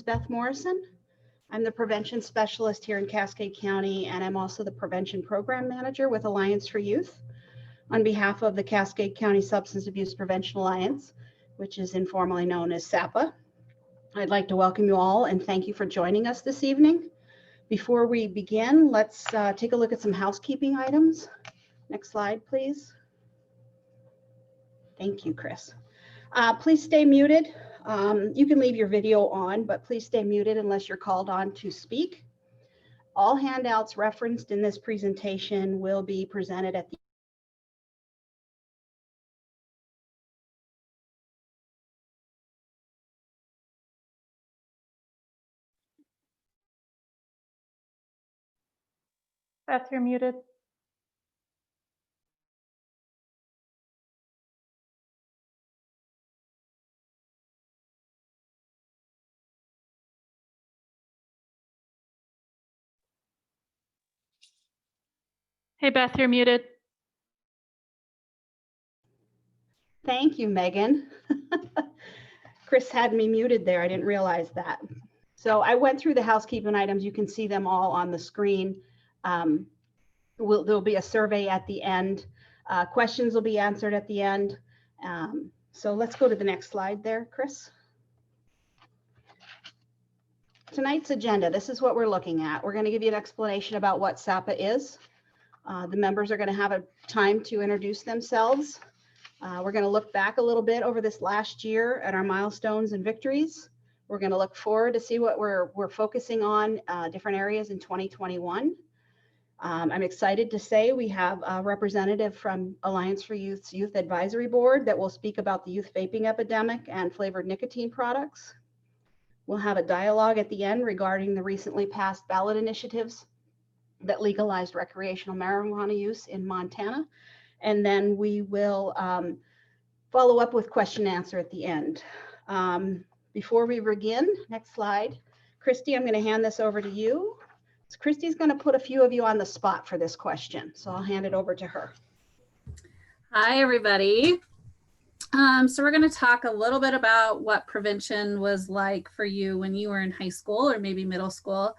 Beth Morrison. I'm the prevention specialist here in Cascade County, and I'm also the prevention program manager with Alliance for Youth on behalf of the Cascade County Substance Abuse Prevention Alliance, which is informally known as SAPA. I'd like to welcome you all and thank you for joining us this evening. Before we begin, let's take a look at some housekeeping items. Next slide, please. Thank you, Chris. Please stay muted. You can leave your video on, but please stay muted unless you're called on to speak. All handouts referenced in this presentation will be presented at the Beth, you're muted. Hey, Beth, you're muted. Thank you, Megan. Chris had me muted there. I didn't realize that. So I went through the housekeeping items. You can see them all on the screen. There'll be a survey at the end. Questions will be answered at the end. So let's go to the next slide there, Chris. Tonight's agenda, this is what we're looking at. We're going to give you an explanation about what SAPA is. The members are going to have a time to introduce themselves. We're going to look back a little bit over this last year at our milestones and victories. We're going to look forward to see what we're focusing on different areas in 2021. I'm excited to say we have a representative from Alliance for Youth's Youth Advisory Board that will speak about the youth vaping epidemic and flavored nicotine products. We'll have a dialogue at the end regarding the recently passed ballot initiatives that legalized recreational marijuana use in Montana. And then we will follow up with question and answer at the end. Before we begin, next slide. Christy, I'm going to hand this over to you. So Christy's going to put a few of you on the spot for this question. So I'll hand it over to her. Hi, everybody. So we're going to talk a little bit about what prevention was like for you when you were in high school or maybe middle school.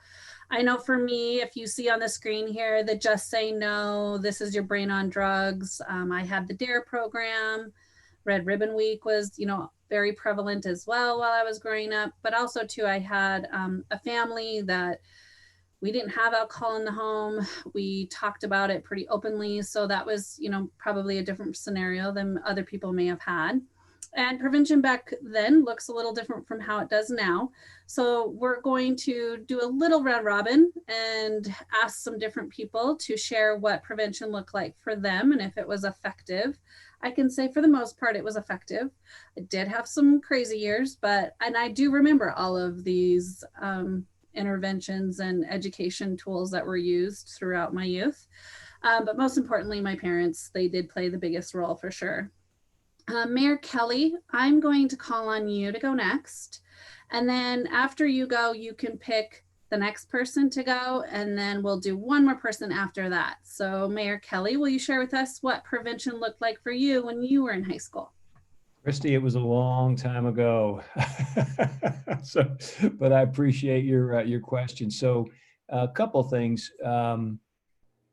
I know for me, if you see on the screen here, the Just Say No, this is your brain on drugs. I had the DARE program. Red Ribbon Week was, very prevalent as well while I was growing up. But also too, I had a family that we didn't have alcohol in the home. We talked about it pretty openly. So that was, probably a different scenario than other people may have had. And prevention back then looks a little different from how it does now. So we're going to do a little round robin and ask some different people to share what prevention looked like for them and if it was effective. I can say for the most part, it was effective. I did have some crazy years, and I do remember all of these interventions and education tools that were used throughout my youth. But most importantly, my parents, they did play the biggest role for sure. Mayor Kelly, I'm going to call on you to go next. And then after you go, you can pick the next person to go, and then we'll do one more person after that. So Mayor Kelly, will you share with us what prevention looked like for you when you were in high school? Christy, it was a long time ago. But I appreciate your question. So a couple things.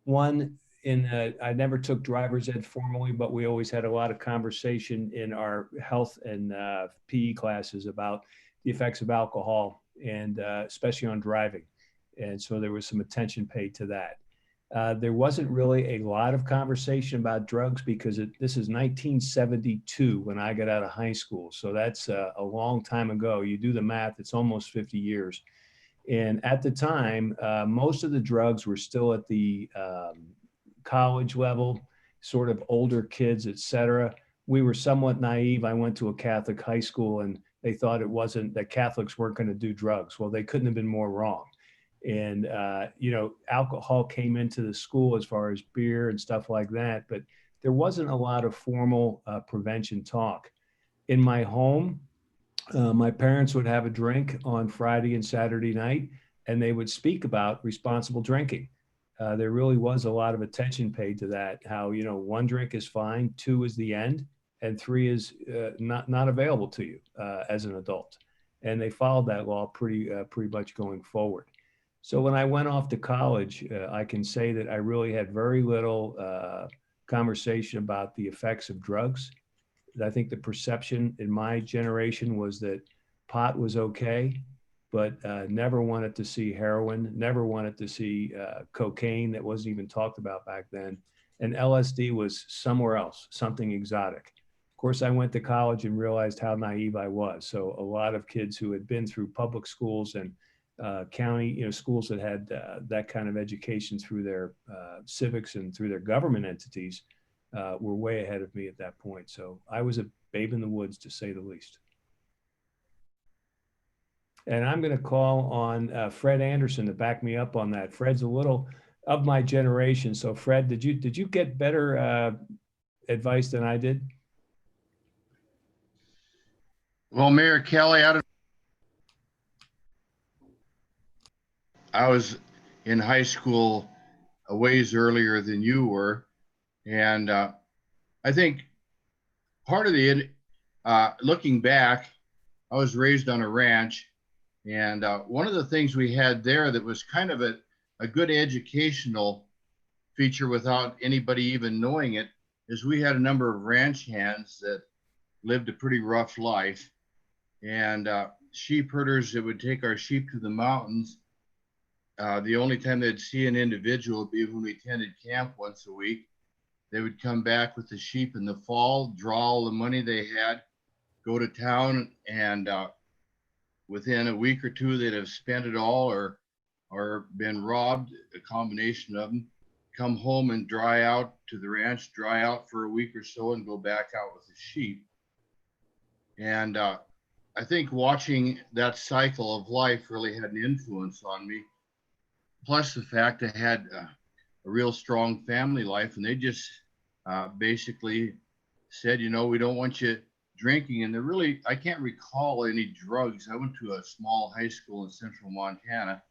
One, I never took driver's ed formally, but we always had a lot of conversation in our health and PE classes about the effects of alcohol and especially on driving. And so there was some attention paid to that. There wasn't really a lot of conversation about drugs because this is 1972 when I got out of high school. So that's a long time ago. You do the math, it's almost 50 years. And at the time, most of the drugs were still at the college level, sort of older kids, et cetera. We were somewhat naive. I went to a Catholic high school and they thought that Catholics weren't going to do drugs. Well, they couldn't have been more wrong. And, alcohol came into the school as far as beer and stuff like that, but there wasn't a lot of formal prevention talk. In my home, my parents would have a drink on Friday and Saturday night, and they would speak about responsible drinking. There really was a lot of attention paid to that, how, 1 drink is fine, 2 is the end, and 3 is not available to you as an adult. and they followed that law pretty much going forward. So when I went off to college, I can say that I really had very little conversation about the effects of drugs. I think the perception in my generation was that pot was okay, but never wanted to see heroin, never wanted to see cocaine that wasn't even talked about back then. And LSD was somewhere else, something exotic. Of course, I went to college and realized how naive I was. So a lot of kids who had been through public schools and county, schools that had that kind of education through their civics and through their government entities were way ahead of me at that point. So I was a babe in the woods, to say the least. And I'm going to call on Fred Anderson to back me up on that. Fred's a little of my generation. So Fred, did you get better advice than I did? Well, Mayor Kelly, I was in high school a ways earlier than you were. And I think part of the, looking back, I was raised on a ranch. And one of the things we had there that was kind of a good educational feature without anybody even knowing it is we had a number of ranch hands that lived a pretty rough life. And sheep herders that would take our sheep to the mountains. The only time they'd see an individual would be when we tended camp once a week. They would come back with the sheep in the fall, draw all the money they had, go to town, and within a week or two, they'd have spent it all or been robbed, a combination of them, come home and dry out to the ranch, dry out for a week or so, and go back out with the sheep. And I think watching that cycle of life really had an influence on me. Plus the fact I had a real strong family life, and they just basically said, we don't want you drinking. And I can't recall any drugs. I went to a small high school in central Montana.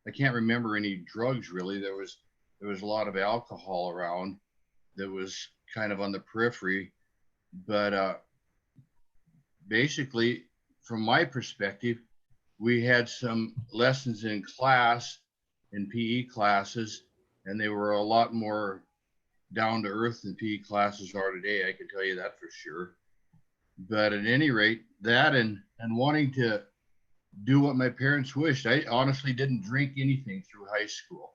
I can't remember any drugs really. There was a lot of alcohol around that was kind of on the periphery, but basically, from my perspective, we had some lessons in class, in PE classes, and they were a lot more down to earth than PE classes are today. I can tell you that for sure. But at any rate, that and wanting to do what my parents wished. I honestly didn't drink anything through high school.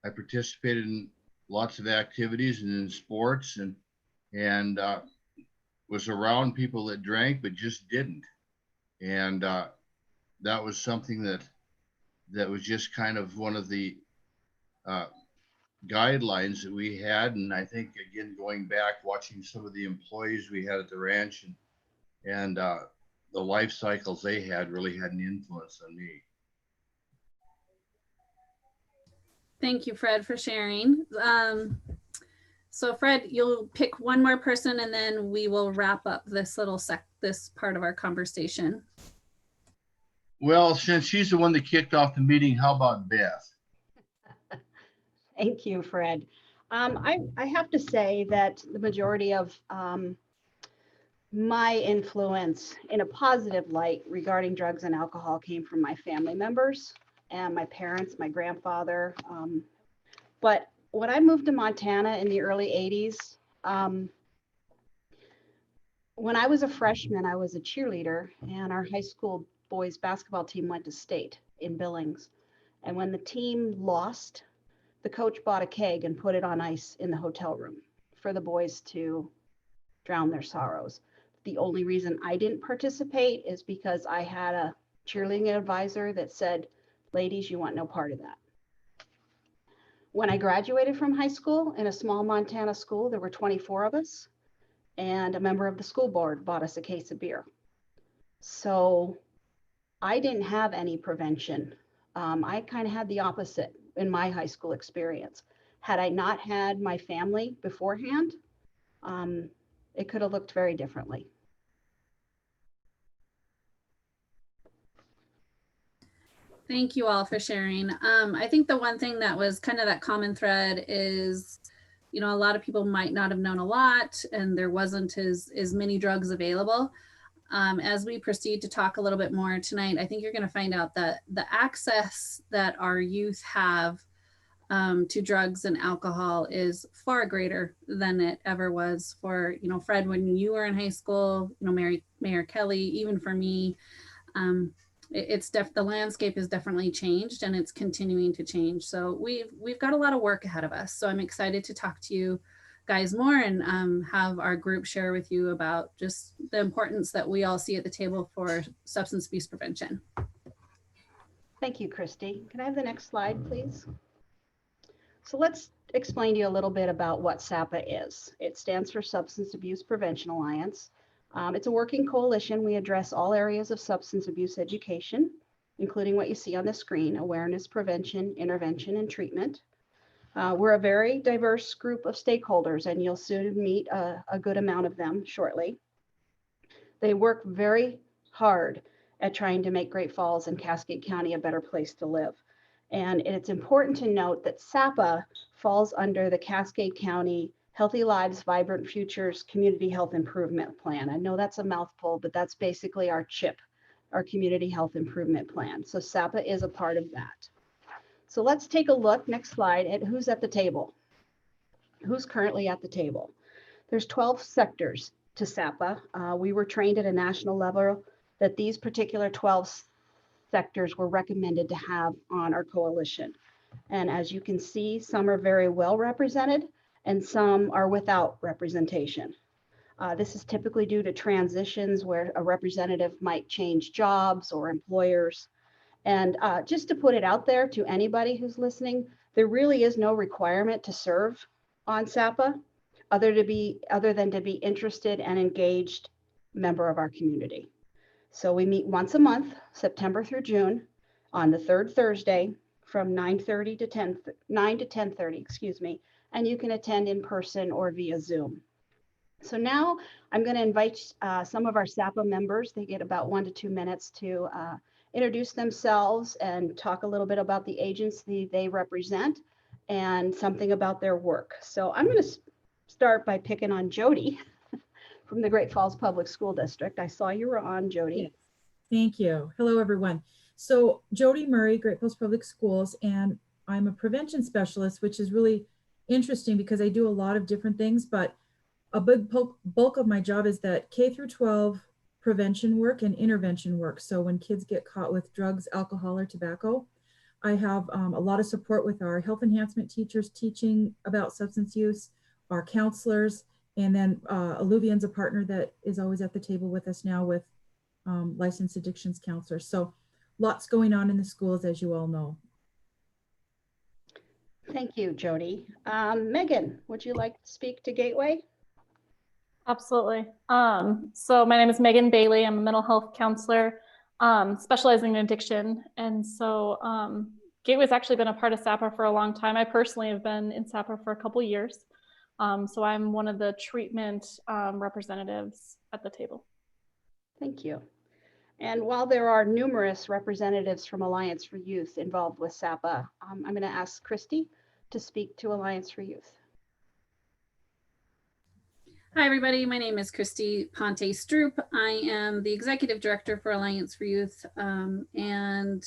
I participated in lots of activities and in sports and was around people that drank but just didn't. And that was something that was just kind of one of the guidelines that we had. And I think, again, going back, watching some of the employees we had at the ranch and the life cycles they had really had an influence on me. Thank you, Fred, for sharing. So Fred, you'll pick one more person and then we will wrap up this this part of our conversation. Well, since she's the one that kicked off the meeting, how about Beth? Thank you, Fred. I have to say that the majority of my influence in a positive light regarding drugs and alcohol came from my family members and my parents, my grandfather. But when I moved to Montana in the early 80s, when I was a freshman, I was a cheerleader, and our high school boys basketball team went to state in Billings. And when the team lost, the coach bought a keg and put it on ice in the hotel room for the boys to drown their sorrows. The only reason I didn't participate is because I had a cheerleading advisor that said, ladies, you want no part of that. When I graduated from high school in a small Montana school, there were 24 of us, and a member of the school board bought us a case of beer. So I didn't have any prevention. I kind of had the opposite in my high school experience. Had I not had my family beforehand, it could have looked very differently. Thank you all for sharing. I think the one thing that was kind of that common thread is, a lot of people might not have known a lot and there wasn't as many drugs available. As we proceed to talk a little bit more tonight, I think you're going to find out that the access that our youth have to drugs and alcohol is far greater than it ever was for, Fred, when you were in high school, Mayor Kelly, even for me. The landscape has definitely changed, and it's continuing to change. So we've got a lot of work ahead of us. So I'm excited to talk to you guys more and have our group share with you about just the importance that we all see at the table for substance abuse prevention. Thank you, Christy. Can I have the next slide, please? So let's explain to you a little bit about what SAPA is. It stands for Substance Abuse Prevention Alliance. It's a working coalition. We address all areas of substance abuse education, including what you see on the screen: awareness, prevention, intervention, and treatment. We're a very diverse group of stakeholders, and you'll soon meet a good amount of them shortly. They work very hard at trying to make Great Falls and Cascade County a better place to live. And it's important to note that SAPA falls under the Cascade County Healthy Lives, Vibrant Futures Community Health Improvement Plan. I know that's a mouthful, but that's basically our CHIP, our Community Health Improvement Plan. So SAPA is a part of that. So let's take a look, next slide, at who's at the table. Who's currently at the table? There's 12 sectors to SAPA. We were trained at a national level that these particular 12 sectors were recommended to have on our coalition. And as you can see, some are very well represented and some are without representation. This is typically due to transitions where a representative might change jobs or employers. And just to put it out there to anybody who's listening, there really is no requirement to serve on SAPA other than to be interested and engaged member of our community. So we meet once a month, September through June, on the third Thursday from 9 to 10:30, excuse me, and you can attend in person or via Zoom. So now I'm going to invite some of our SAPA members. They get about 1 to 2 minutes to introduce themselves and talk a little bit about the agency they represent and something about their work. So I'm going to start by picking on Jody from the Great Falls Public School District. I saw you were on, Jody. Yes. Thank you. Hello, everyone. So Jody Murray, Great Falls Public Schools, and I'm a prevention specialist, which is really interesting because I do a lot of different things, but a big bulk of my job is that K through 12 prevention work and intervention work. So when kids get caught with drugs, alcohol, or tobacco, I have a lot of support with our health enhancement teachers teaching about substance use, our counselors, and then Alluvian's a partner that is always at the table with us now with licensed addictions counselors. So lots going on in the schools, as you all know. Thank you, Jody. Megan, would you like to speak to Gateway? Absolutely. So my name is Megan Bailey. I'm a mental health counselor specializing in addiction. And so Gateway's actually been a part of SAPA for a long time. I personally have been in SAPA for a couple years. So I'm one of the treatment representatives at the table. Thank you. And while there are numerous representatives from Alliance for Youth involved with SAPA, I'm going to ask Christy to speak to Alliance for Youth. Hi, everybody. My name is Christy Ponte Stroop. I am the Executive Director for Alliance for Youth and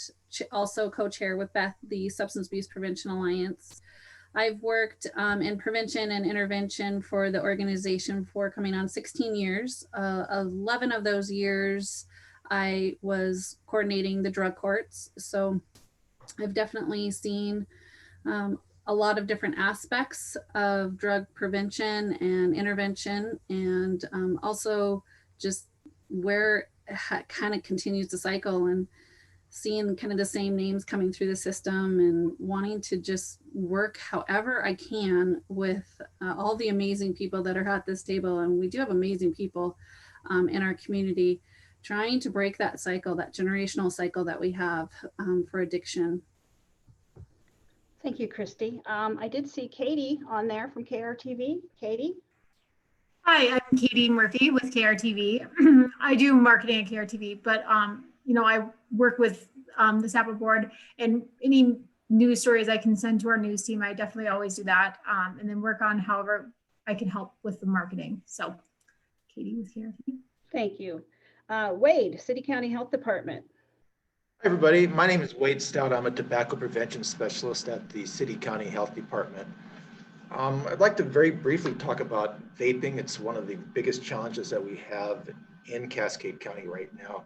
also co-chair with Beth, the Substance Abuse Prevention Alliance. I've worked in prevention and intervention for the organization for coming on 16 years. 11 of those years, I was coordinating the drug courts. So I've definitely seen a lot of different aspects of drug prevention and intervention, and also just where it kind of continues to cycle and seeing kind of the same names coming through the system and wanting to just work however I can with all the amazing people that are at this table. And we do have amazing people in our community trying to break that cycle, that generational cycle that we have for addiction. Thank you, Christy. I did see Katie on there from KRTV. Katie? Hi, I'm Katie Murphy with KRTV. I do marketing at KRTV, but I work with the SAPA board, and any news stories I can send to our news team, I definitely always do that, and then work on however I can help with the marketing. So Katie with KRTV. Thank you. Wade, City County Health Department. Hi, everybody. My name is Wade Stout. I'm a tobacco prevention specialist at the City County Health Department. I'd like to very briefly talk about vaping. It's one of the biggest challenges that we have in Cascade County right now.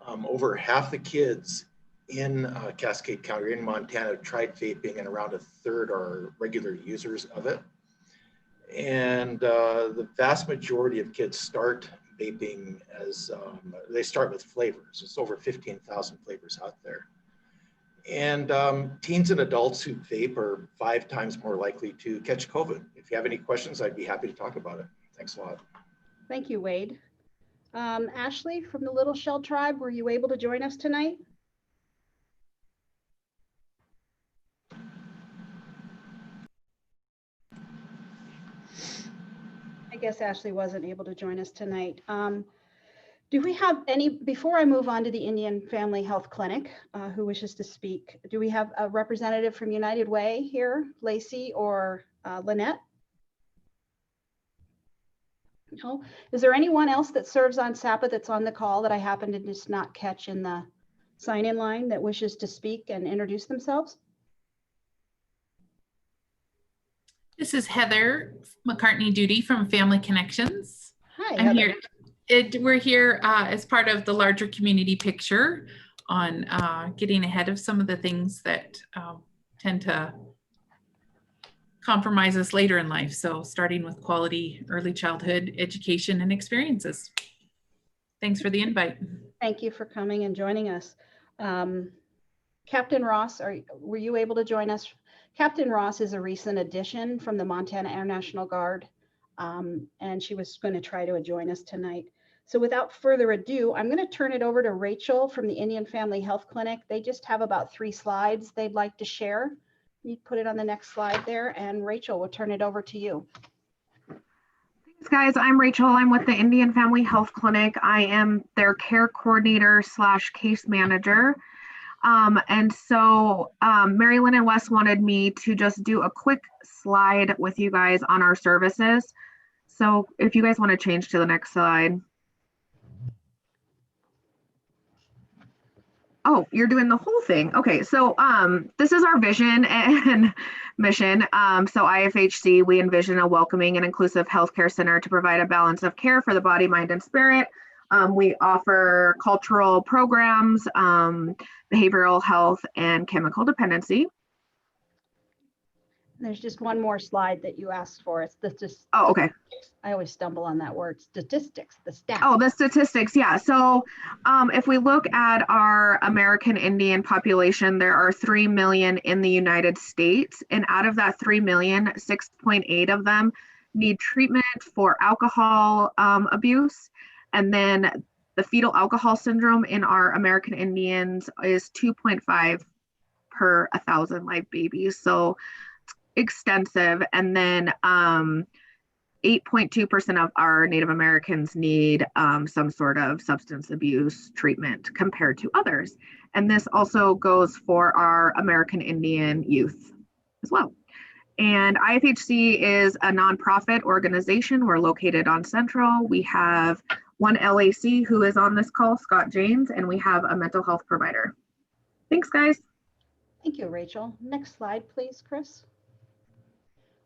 Over half the kids in Cascade County or in Montana have tried vaping, and around a third are regular users of it. And the vast majority of kids start vaping as they start with flavors. It's over 15,000 flavors out there. And teens and adults who vape are 5 times more likely to catch COVID. If you have any questions, I'd be happy to talk about it. Thanks a lot. Thank you, Wade. Ashley from the Little Shell Tribe, were you able to join us tonight? I guess Ashley wasn't able to join us tonight. Do we have any, before I move on to the Indian Family Health Clinic, who wishes to speak, do we have a representative from United Way here, Lacey or Lynette? No. Is there anyone else that serves on SAPA that's on the call that I happen to just not catch in the sign-in line that wishes to speak and introduce themselves? This is Heather McCartney Duty from Family Connections. Hi, I'm Heather. here. We're here as part of the larger community picture on getting ahead of some of the things that tend to compromise us later in life. So starting with quality early childhood education and experiences. Thanks for the invite. Thank you for coming and joining us. Captain Ross, were you able to join us? Captain Ross is a recent addition from the Montana Air National Guard, and she was going to try to join us tonight. So without further ado, I'm going to turn it over to Rachel from the Indian Family Health Clinic. They just have about 3 slides they'd like to share. You put it on the next slide there, and Rachel, we'll turn it over to you. Thanks, guys. I'm Rachel. I'm with the Indian Family Health Clinic. I am their care coordinator / case manager. And so Mary Lynn and Wes wanted me to just do a quick slide with you guys on our services. So if you guys want to change to the next slide. Oh, you're doing the whole thing. Okay, so this is our vision and mission. So IFHC, we envision a welcoming and inclusive healthcare center to provide a balance of care for the body, mind, and spirit. We offer cultural programs, behavioral health, and chemical dependency. There's just one more slide that you asked for. It's the just. Oh, okay. I always stumble on that word. Statistics, the stats. Oh, the statistics. Yeah. So if we look at our American Indian population, there are 3 million in the United States. And out of that 3 million, 6.8 of them need treatment for alcohol abuse. And then the fetal alcohol syndrome in our American Indians is 2.5 per 1,000 live babies. So extensive. And then 8.2% of our Native Americans need some sort of substance abuse treatment compared to others. And this also goes for our American Indian youth as well. And IFHC is a nonprofit organization. We're located on Central. We have one LAC who is on this call, Scott James, and we have a mental health provider. Thanks, guys. Thank you, Rachel. Next slide, please, Chris.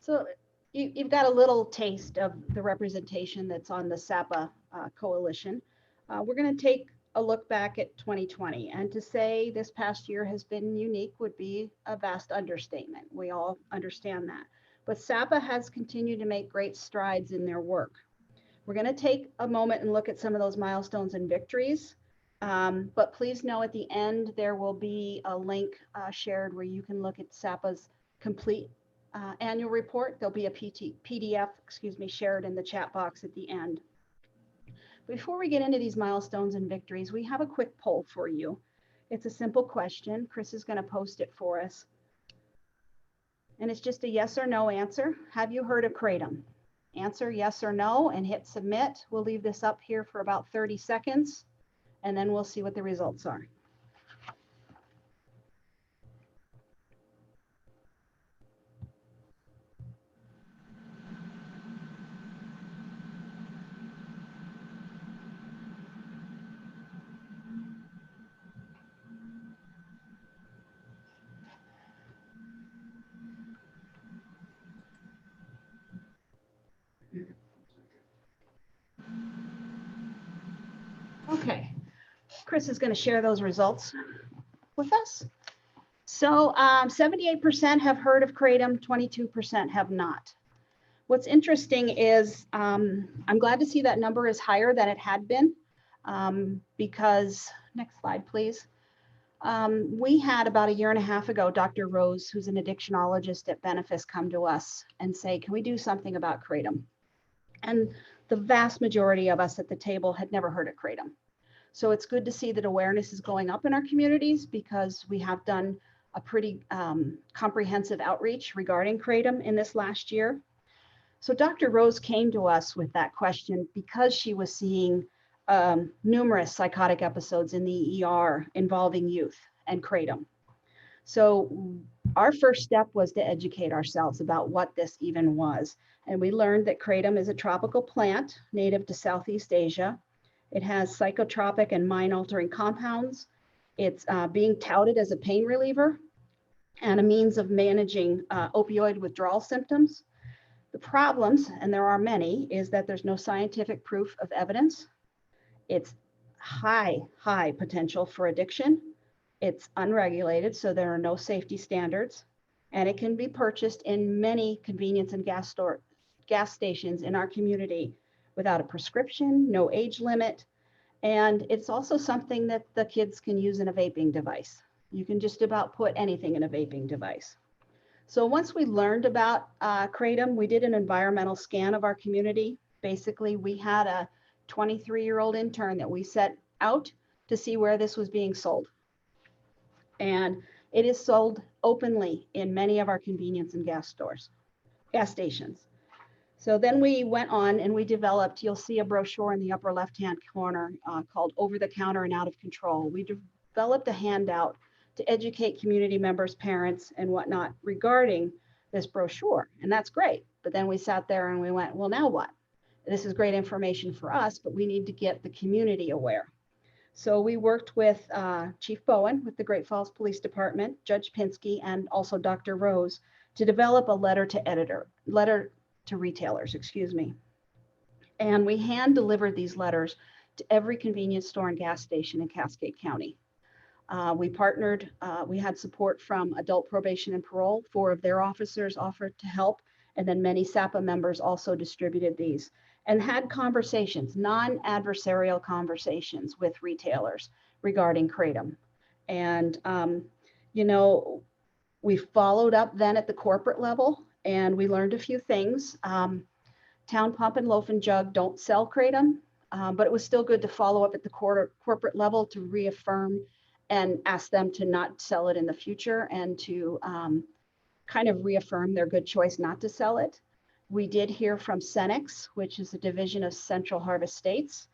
So you've got a little taste of the representation that's on the SAPA coalition. We're going to take a look back at 2020, and to say this past year has been unique would be a vast understatement. We all understand that. But SAPA has continued to make great strides in their work. We're going to take a moment and look at some of those milestones and victories. But please know at the end, there will be a link shared where you can look at SAPA's complete annual report. There'll be a PDF, shared in the chat box at the end. Before we get into these milestones and victories, we have a quick poll for you. It's a simple question. Chris is going to post it for us. And it's just a yes or no answer. Have you heard of kratom? Answer yes or no and hit submit. We'll leave this up here for about 30 seconds, and then we'll see what the results are. Chris is going to share those results with us. So 78% have heard of kratom, 22% have not. What's interesting is I'm glad to see that number is higher than it had been because, next slide, please. We had about a year and a half ago, Dr. Rose, who's an addictionologist at Benefis, come to us and say, can we do something about kratom? And the vast majority of us at the table had never heard of kratom. So it's good to see that awareness is going up in our communities because we have done a pretty comprehensive outreach regarding kratom in this last year. So Dr. Rose came to us with that question because she was seeing numerous psychotic episodes in the ER involving youth and kratom. So our first step was to educate ourselves about what this even was. And we learned that kratom is a tropical plant native to Southeast Asia. It has psychotropic and mind-altering compounds. It's being touted as a pain reliever and a means of managing opioid withdrawal symptoms. The problems, and there are many, is that there's no scientific proof of evidence. It's high potential for addiction. It's unregulated, so there are no safety standards, and it can be purchased in many convenience and gas stations in our community without a prescription, no age limit, and it's also something that the kids can use in a vaping device. You can just about put anything in a vaping device. So once we learned about kratom, we did an environmental scan of our community. Basically, we had a 23-year-old intern that we set out to see where this was being sold. And it is sold openly in many of our convenience and gas stations. So then we went on and we developed, you'll see a brochure in the upper left-hand corner called Over the Counter and Out of Control. We developed a handout to educate community members, parents, and whatnot regarding this brochure. And that's great. But then we sat there and we went, well, now what? This is great information for us, but we need to get the community aware. So we worked with Chief Bowen with the Great Falls Police Department, Judge Pinsky, and also Dr. Rose to develop a letter to retailers, excuse me. And we hand delivered these letters to every convenience store and gas station in Cascade County. We partnered, we had support from Adult Probation and Parole. 4 of their officers offered to help, and then many SAPA members also distributed these and had conversations, non-adversarial conversations with retailers regarding kratom. And, you know, we followed up then at the corporate level and we learned a few things. Town Pump and Loaf and Jug don't sell kratom, but it was still good to follow up at the corporate level to reaffirm and ask them to not sell it in the future and to kind of reaffirm their good choice not to sell it. We did hear from Cenex, which is a division of Central Harvest States.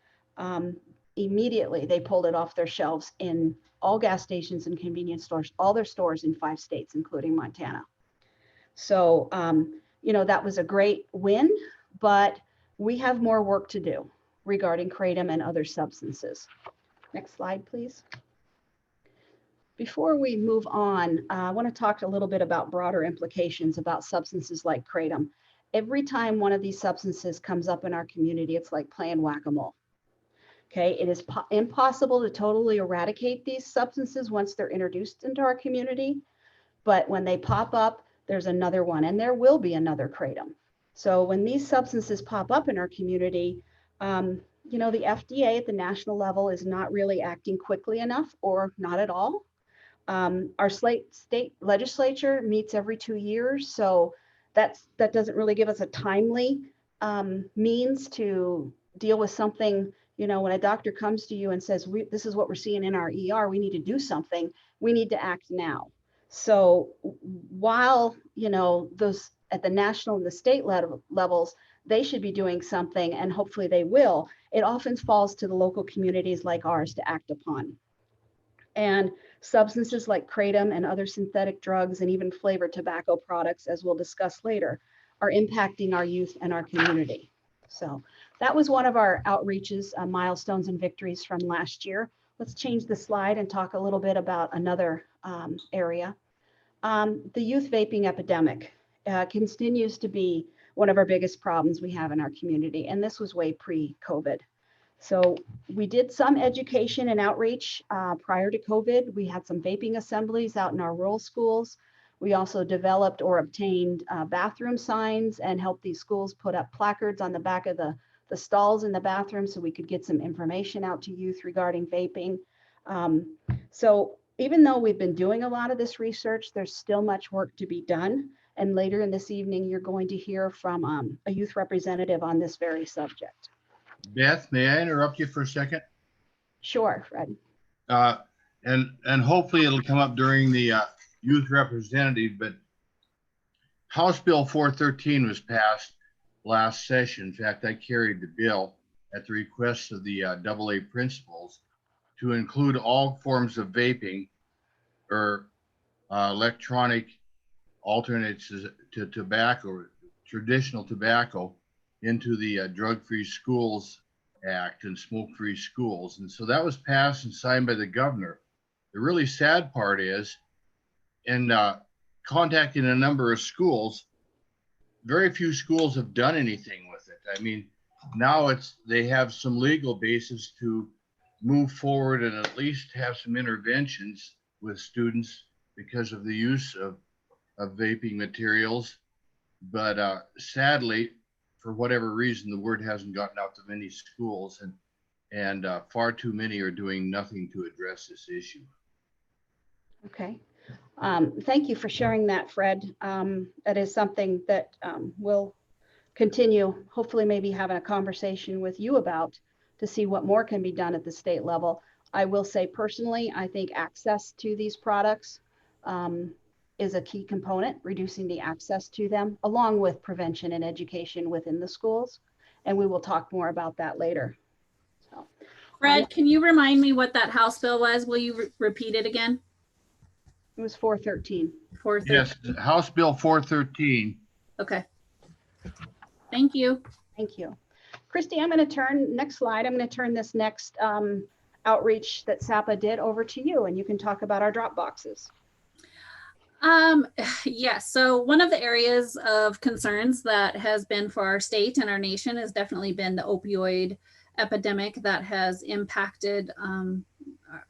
Immediately, they pulled it off their shelves in all gas stations and convenience stores, all their stores in 5 states, including Montana. So, you know, that was a great win, but we have more work to do regarding kratom and other substances. Next slide, please. Before we move on, I want to talk a little bit about broader implications about substances like kratom. Every time one of these substances comes up in our community, it's like playing whack-a-mole. Okay, it is impossible to totally eradicate these substances once they're introduced into our community, but when they pop up, there's another one, and there will be another kratom. So when these substances pop up in our community, you know, the FDA at the national level is not really acting quickly enough or not at all. Our state legislature meets every 2 years, so that doesn't really give us a timely means to deal with something. You know, when a doctor comes to you and says, this is what we're seeing in our ER, we need to do something, we need to act now. So while, you know, those at the national and the state levels, they should be doing something, and hopefully they will, it often falls to the local communities like ours to act upon. And substances like kratom and other synthetic drugs and even flavored tobacco products, as we'll discuss later, are impacting our youth and our community. So that was one of our outreaches, milestones and victories from last year. Let's change the slide and talk a little bit about another area. The youth vaping epidemic continues to be one of our biggest problems we have in our community, and this was way pre-COVID. So we did some education and outreach prior to COVID. We had some vaping assemblies out in our rural schools. We also developed or obtained bathroom signs and helped these schools put up placards on the back of the stalls in the bathroom so we could get some information out to youth regarding vaping. So even though we've been doing a lot of this research, there's still much work to be done. And later in this evening, you're going to hear from a youth representative on this very subject. Beth, may I interrupt you for a second? Sure, Fred. And hopefully it'll come up during the youth representative, but House Bill 413 was passed last session. In fact, I carried the bill at the request of the AA principals to include all forms of vaping or electronic alternates to tobacco, or traditional tobacco, into the Drug-Free Schools Act and Smoke-Free Schools. And so that was passed and signed by the governor. The really sad part is, in contacting a number of schools, very few schools have done anything with it. I mean, now they have some legal basis to move forward and at least have some interventions with students because of the use of vaping materials. But sadly, for whatever reason, the word hasn't gotten out to many schools, and far too many are doing nothing to address this issue. Okay. Thank you for sharing that, Fred. That is something that we'll continue, hopefully maybe having a conversation with you about to see what more can be done at the state level. I will say personally, I think access to these products is a key component, reducing the access to them, along with prevention and education within the schools. And we will talk more about that later. So, Fred, can you remind me what that House bill was? Will you repeat it again? it was 413. 413. Yes, House Bill 413. Okay. Thank you. Thank you. Christy, I'm going to turn, next slide, I'm going to turn this next outreach that SAPA did over to you, and you can talk about our drop boxes. Yes, so one of the areas of concerns that has been for our state and our nation has definitely been the opioid epidemic that has impacted,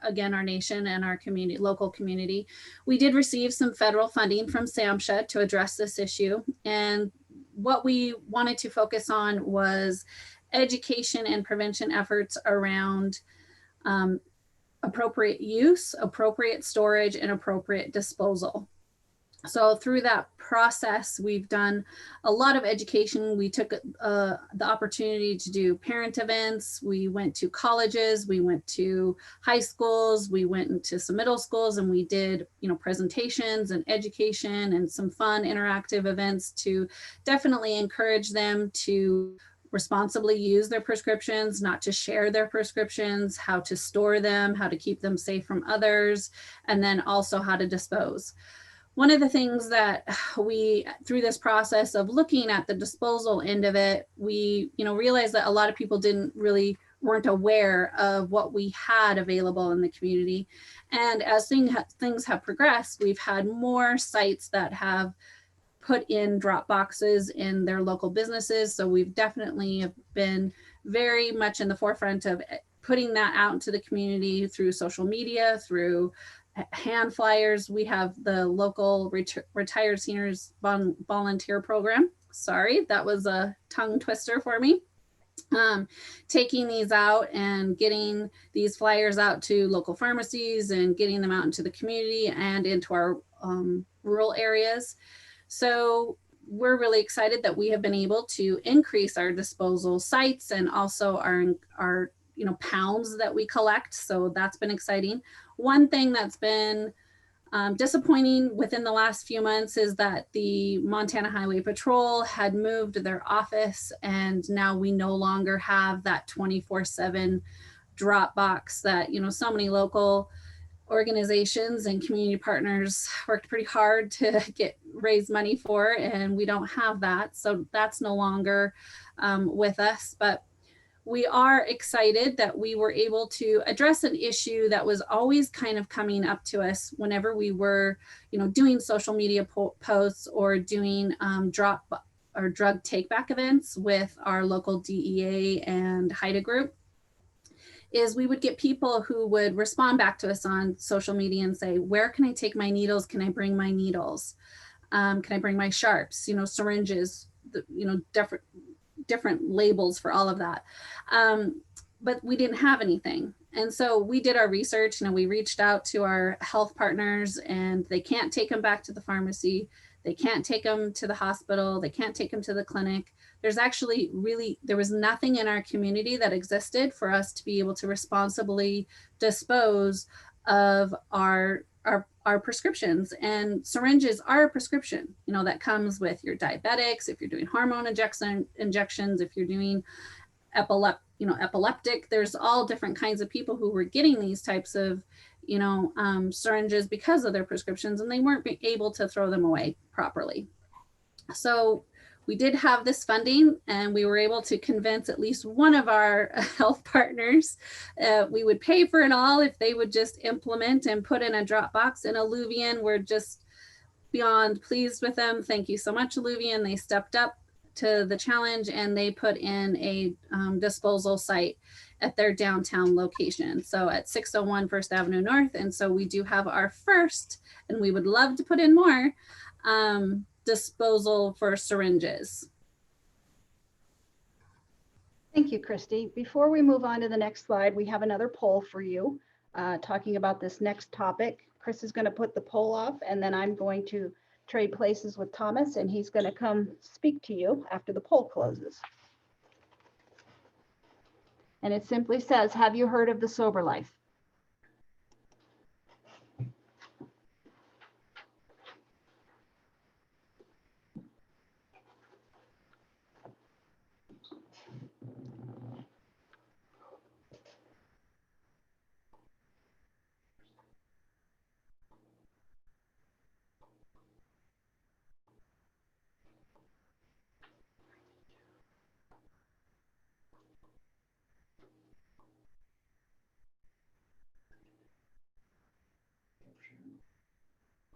again, our nation and our community, local community. We did receive some federal funding from SAMHSA to address this issue. And what we wanted to focus on was education and prevention efforts around appropriate use, appropriate storage, and appropriate disposal. So through that process, we've done a lot of education. We took the opportunity to do parent events. We went to colleges, we went to high schools, we went into some middle schools, and we did, presentations and education and some fun interactive events to definitely encourage them to responsibly use their prescriptions, not to share their prescriptions, how to store them, how to keep them safe from others, and then also how to dispose. One of the things that we, through this process of looking at the disposal end of it, we, realized that a lot of people weren't aware of what we had available in the community. And as things have progressed, we've had more sites that have put in drop boxes in their local businesses. So we've definitely been very much in the forefront of putting that out into the community through social media, through hand flyers. We have the local retired seniors volunteer program. Sorry, that was a tongue twister for me. Taking these out and getting these flyers out to local pharmacies and getting them out into the community and into our rural areas. So we're really excited that we have been able to increase our disposal sites and also our pounds that we collect. So that's been exciting. One thing that's been disappointing within the last few months is that the Montana Highway Patrol had moved their office, and now we no longer have that 24/7 drop box that, so many local organizations and community partners worked pretty hard to raise money for, and we don't have that. So that's no longer with us, but we are excited that we were able to address an issue that was always kind of coming up to us whenever we were, doing social media posts or doing drug take back events with our local DEA and HIDA group. is we would get people who would respond back to us on social media and say, where can I take my needles? Can I bring my needles? Can I bring my sharps, syringes, different labels for all of that. But we didn't have anything. And so we did our research and we reached out to our health partners, and they can't take them back to the pharmacy. They can't take them to the hospital. They can't take them to the clinic. There was nothing in our community that existed for us to be able to responsibly dispose of our prescriptions. And syringes are a prescription, that comes with your diabetics, if you're doing hormone injections, if you're doing epileptic, there's all different kinds of people who were getting these types of, syringes because of their prescriptions, and they weren't able to throw them away properly. So we did have this funding, and we were able to convince at least one of our health partners we would pay for it all if they would just implement and put in a drop box in Alluvian. We're just beyond pleased with them. Thank you so much, Alluvian. They stepped up to the challenge, and they put in a disposal site at their downtown location. So at 601 First Avenue North. And so we do have our first, and we would love to put in more, disposal for syringes. Thank you, Christy. Before we move on to the next slide, we have another poll for you talking about this next topic. Chris is going to put the poll off, and then I'm going to trade places with Thomas, and he's going to come speak to you after the poll closes. And it simply says, have you heard of the Sober Life?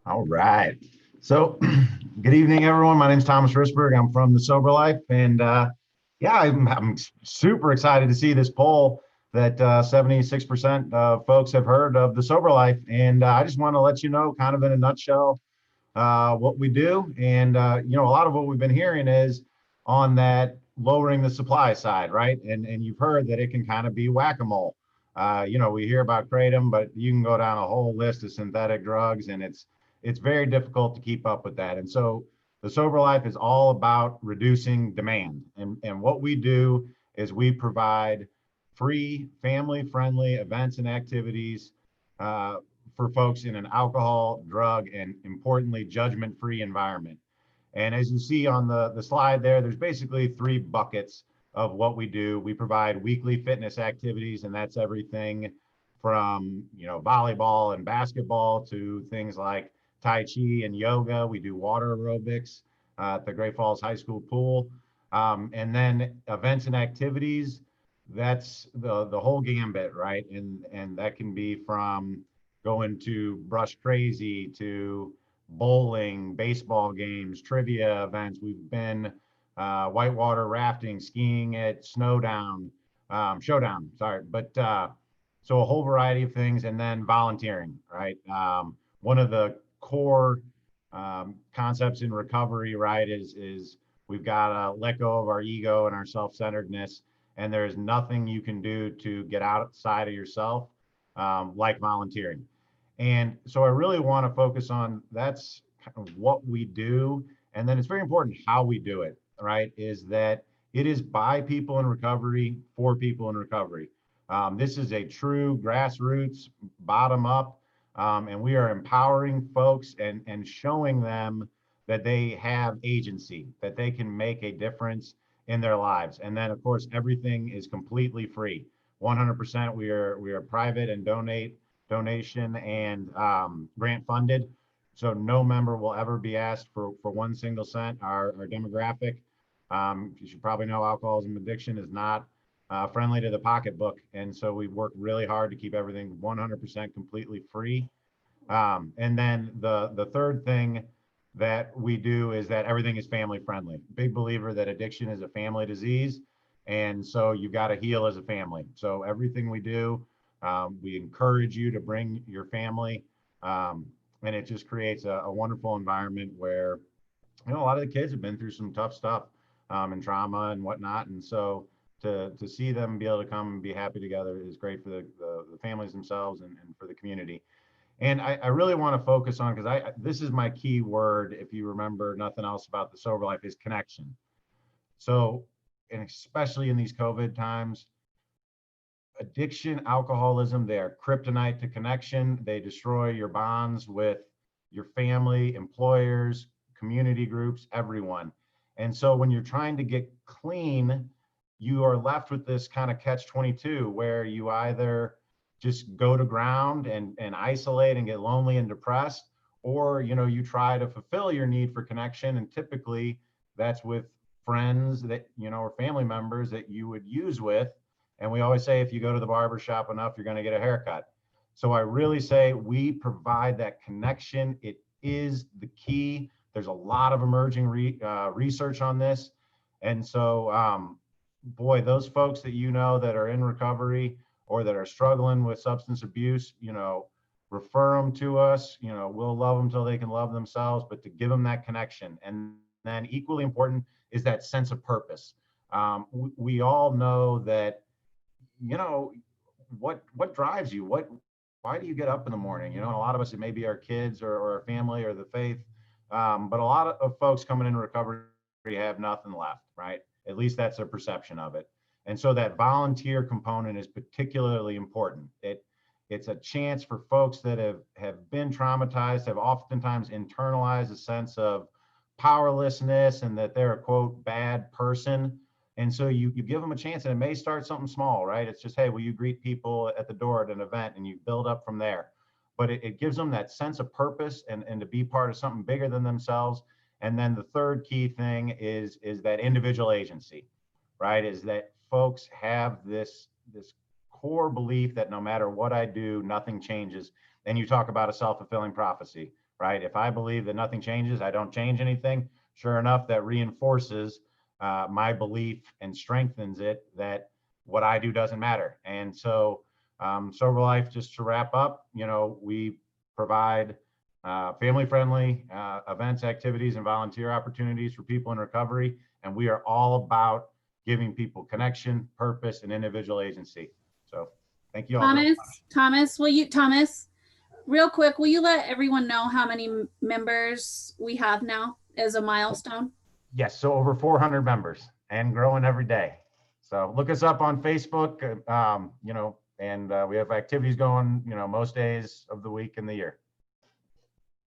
All right. So good evening, everyone. My name is Thomas Risberg. I'm from the Sober Life. And yeah, I'm super excited to see this poll that 76% of folks have heard of the Sober Life. And I just want to let you know, kind of in a nutshell, what we do. And, a lot of what we've been hearing is on that lowering the supply side, right? And you've heard that it can kind of be whack-a-mole. We hear about kratom, but you can go down a whole list of synthetic drugs, and it's very difficult to keep up with that. And so the Sober Life is all about reducing demand. And what we do is we provide free, family-friendly events and activities for folks in an alcohol, drug, and importantly, judgment-free environment. And as you see on the slide there, there's basically 3 buckets of what we do. We provide weekly fitness activities, and that's everything from, volleyball and basketball to things like Tai Chi and yoga. We do water aerobics at the Great Falls High School pool. And then events and activities, that's the whole gambit, right? And that can be from going to Brush Crazy to bowling, baseball games, trivia events. We've been whitewater rafting, skiing at Showdown, sorry. But so a whole variety of things, and then volunteering, right? One of the core concepts in recovery, right, is we've got to let go of our ego and our self-centeredness, and there's nothing you can do to get outside of yourself like volunteering. And so I really want to focus on that's kind of what we do, and then it's very important how we do it, right, is that it is by people in recovery for people in recovery. This is a true grassroots, bottom up, and we are empowering folks and showing them that they have agency, that they can make a difference in their lives. And then, of course, everything is completely free. 100% we are private and donation and grant funded. So no member will ever be asked for 1 single cent. Our demographic, you should probably know, alcoholism addiction is not friendly to the pocketbook. And so we work really hard to keep everything 100% completely free. And then the third thing that we do is that everything is family friendly. Big believer that addiction is a family disease. And so you've got to heal as a family. So everything we do, we encourage you to bring your family. And it just creates a wonderful environment where, a lot of the kids have been through some tough stuff and trauma and whatnot. And so to see them be able to come and be happy together is great for the families themselves and for the community. And I really want to focus on, because this is my key word, if you remember nothing else about the Sober Life, is connection. So, and especially in these COVID times, addiction, alcoholism, they are kryptonite to connection. They destroy your bonds with your family, employers, community groups, everyone. And so when you're trying to get clean, you are left with this kind of catch-22 where you either just go to ground and isolate and get lonely and depressed, or you try to fulfill your need for connection, and typically that's with friends that or family members that you would use with. And we always say, if you go to the barber shop enough, you're going to get a haircut. So I really say we provide that connection. It is the key. There's a lot of emerging research on this. And so, boy, those folks that that are in recovery or that are struggling with substance abuse, refer them to us. We'll love them till they can love themselves, but to give them that connection. And then equally important is that sense of purpose. We all know that, what drives you? Why do you get up in the morning? And a lot of us, it may be our kids or our family or the faith. But a lot of folks coming into recovery have nothing left, right? At least that's their perception of it. And so that volunteer component is particularly important. It's a chance for folks that have been traumatized, have oftentimes internalized a sense of powerlessness and that they're a quote bad person. And so you give them a chance, and it may start something small, right? It's just, hey, will you greet people at the door at an event, and you build up from there. But it gives them that sense of purpose and to be part of something bigger than themselves. And then the third key thing is that individual agency, right? Is that folks have this core belief that no matter what I do, nothing changes. And you talk about a self-fulfilling prophecy, right? If I believe that nothing changes, I don't change anything. Sure enough, that reinforces my belief and strengthens it that what I do doesn't matter. And so Sober Life, just to wrap up, we provide family-friendly events, activities, and volunteer opportunities for people in recovery. And we are all about giving people connection, purpose, and individual agency. So thank you all. Thomas, real quick, will you let everyone know how many members we have now as a milestone? Yes, so over 400 members and growing every day. So look us up on Facebook, and we have activities going, most days of the week and the year.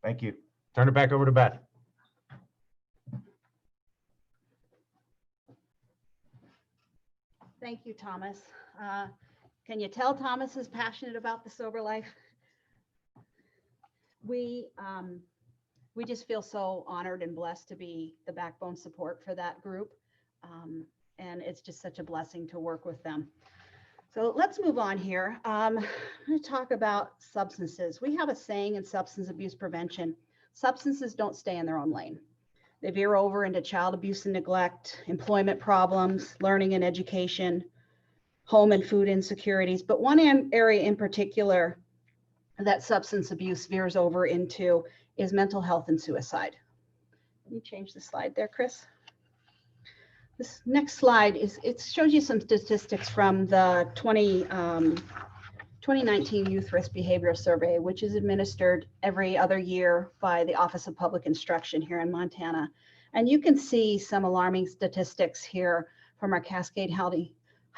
Thank you. Turn it back over to Beth. Thank you, Thomas. Can you tell Thomas is passionate about the Sober Life? We just feel so honored and blessed to be the backbone support for that group. And it's just such a blessing to work with them. So let's move on here. I'm going to talk about substances. We have a saying in substance abuse prevention: substances don't stay in their own lane. They veer over into child abuse and neglect, employment problems, learning and education, home and food insecurities. But one area in particular that substance abuse veers over into is mental health and suicide. Can you change the slide there, Chris? This next slide it shows you some statistics from the 2019 Youth Risk Behavioral Survey, which is administered every other year by the Office of Public Instruction here in Montana. And you can see some alarming statistics here from our Cascade high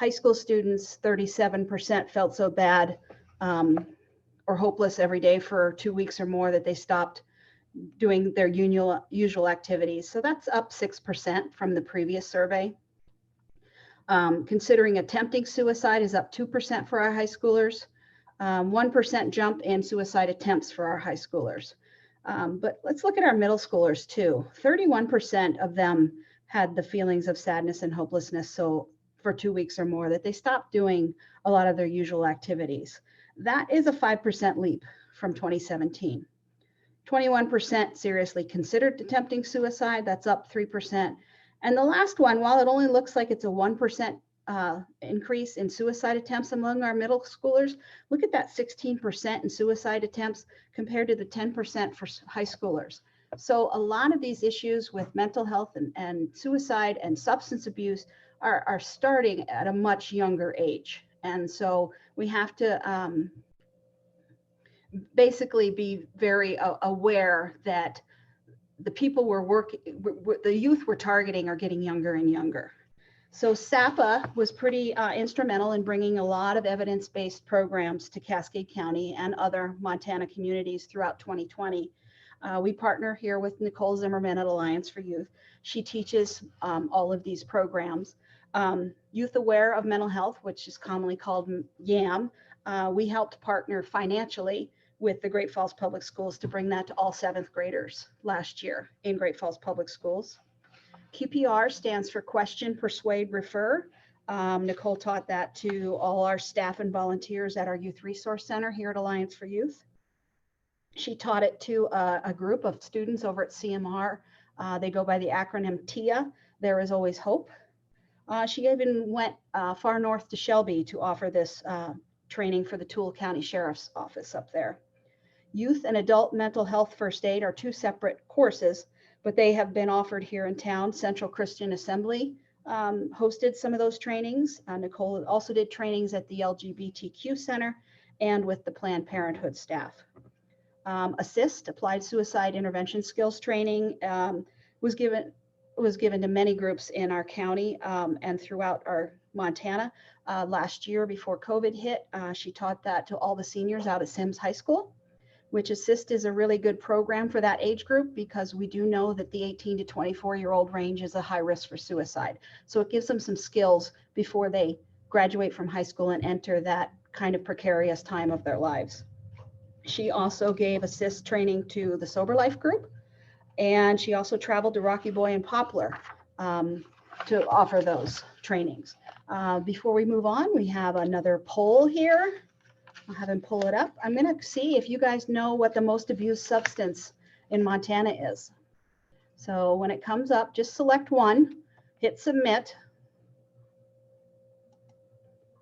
school students. 37% felt so bad or hopeless every day for 2 weeks or more that they stopped doing their usual activities. So that's up 6% from the previous survey. Considering attempting suicide is up 2% for our high schoolers. 1% jump in suicide attempts for our high schoolers. But let's look at our middle schoolers too. 31% of them had the feelings of sadness and hopelessness so for 2 weeks or more that they stopped doing a lot of their usual activities. That is a 5% leap from 2017. 21% seriously considered attempting suicide. That's up 3%. And the last one, while it only looks like it's a 1% increase in suicide attempts among our middle schoolers. Look at that 16% in suicide attempts compared to the 10% for high schoolers. So a lot of these issues with mental health and suicide and substance abuse are starting at a much younger age. And so we have to basically be very aware that the people the youth we're targeting are getting younger and younger. So SAPA was pretty instrumental in bringing a lot of evidence-based programs to Cascade County and other Montana communities throughout 2020. We partner here with Nicole Zimmerman at Alliance for Youth. She teaches all of these programs. Youth Aware of Mental Health, which is commonly called YAM, we helped partner financially with the Great Falls Public Schools to bring that to all 7th graders last year in Great Falls Public Schools. QPR stands for Question, Persuade, Refer. Nicole taught that to all our staff and volunteers at our Youth Resource Center here at Alliance for Youth. She taught it to a group of students over at CMR. They go by the acronym TIA, There Is Always Hope. She even went far north to Shelby to offer this training for the Toole County Sheriff's Office up there. Youth and Adult Mental Health First Aid are 2 separate courses, but they have been offered here in town. Central Christian Assembly hosted some of those trainings. Nicole also did trainings at the LGBTQ Center and with the Planned Parenthood staff. ASSIST, Applied Suicide Intervention Skills Training, was given to many groups in our county and throughout our Montana. Last year before COVID hit, she taught that to all the seniors out at Sims High School, which ASSIST is a really good program for that age group because we do know that the 18 to 24-year-old range is a high risk for suicide. So it gives them some skills before they graduate from high school and enter that kind of precarious time of their lives. She also gave ASSIST training to the Sober Life group, and she also traveled to Rocky Boy and Poplar to offer those trainings. Before we move on, we have another poll here. I'll have him pull it up. I'm going to see if you guys know what the most abused substance in Montana is. So when it comes up, just select one, hit submit,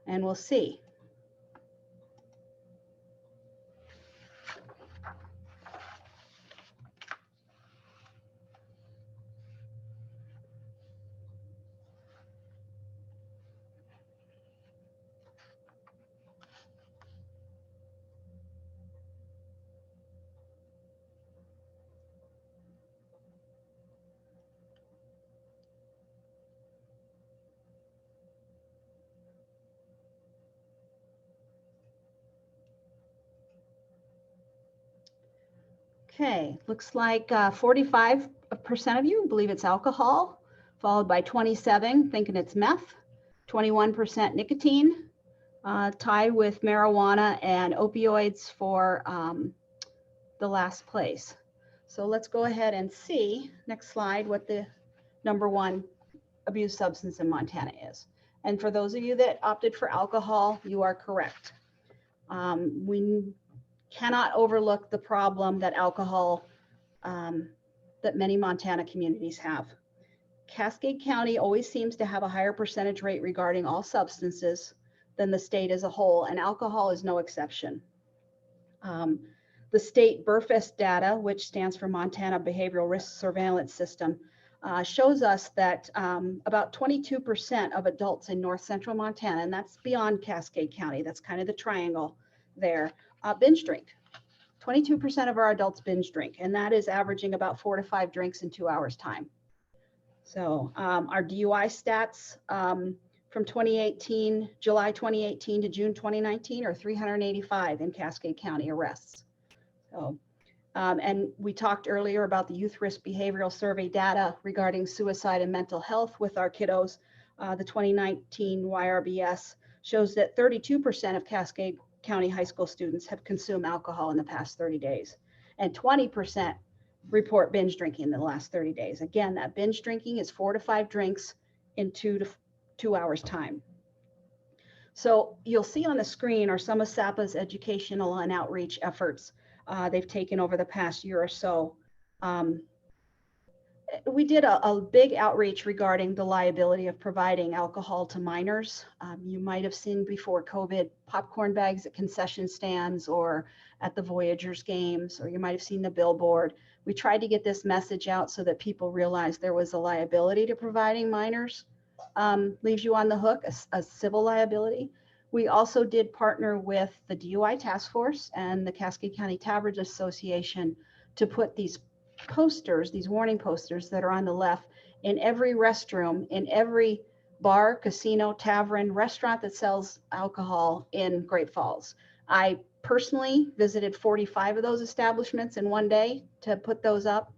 and we'll see. Okay, looks like 45% of you believe it's alcohol, followed by 27 thinking it's meth, 21% nicotine, tied with marijuana and opioids for the last place. So let's go ahead and see, next slide, what the #1 abused substance in Montana is. And for those of you that opted for alcohol, you are correct. We cannot overlook the problem that alcohol, that many Montana communities have. Cascade County always seems to have a higher percentage rate regarding all substances than the state as a whole, and alcohol is no exception. The state BURFEST data, which stands for Montana Behavioral Risk Surveillance System, shows us that about 22% of adults in north central Montana, and that's beyond Cascade County, that's kind of the triangle there, binge drink. 22% of our adults binge drink, and that is averaging about 4 to 5 drinks in 2 hours time. So our DUI stats from 2018, July 2018 to June 2019 are 385 in Cascade County arrests. So, and we talked earlier about the Youth Risk Behavioral Survey data regarding suicide and mental health with our kiddos. The 2019 YRBS shows that 32% of Cascade County high school students have consumed alcohol in the past 30 days, and 20% report binge drinking in the last 30 days. Again, that binge drinking is 4 to 5 drinks in 2 hours time. So you'll see on the screen are some of SAPA's educational and outreach efforts they've taken over the past year or so. we did a big outreach regarding the liability of providing alcohol to minors. You might have seen before COVID popcorn bags at concession stands or at the Voyagers games, or you might have seen the billboard. We tried to get this message out so that people realized there was a liability to providing minors. Leaves you on the hook, a civil liability. We also did partner with the DUI Task Force and the Cascade County Taverns Association to put these posters, these warning posters that are on the left in every restroom, in every bar, casino, tavern, restaurant that sells alcohol in Great Falls. I personally visited 45 of those establishments in one day to put those up.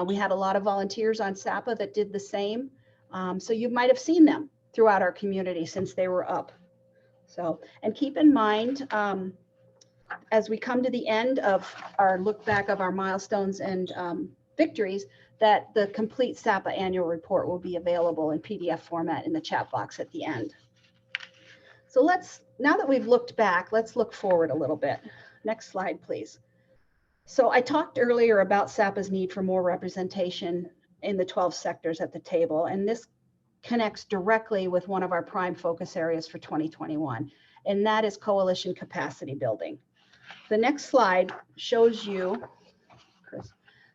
We had a lot of volunteers on SAPA that did the same. So you might have seen them throughout our community since they were up. So, and keep in mind, as we come to the end of our look back of our milestones and victories, that the complete SAPA annual report will be available in PDF format in the chat box at the end. So now that we've looked back, let's look forward a little bit. Next slide, please. So I talked earlier about SAPA's need for more representation in the 12 sectors at the table, and this connects directly with one of our prime focus areas for 2021, and that is coalition capacity building. The next slide shows you, Chris,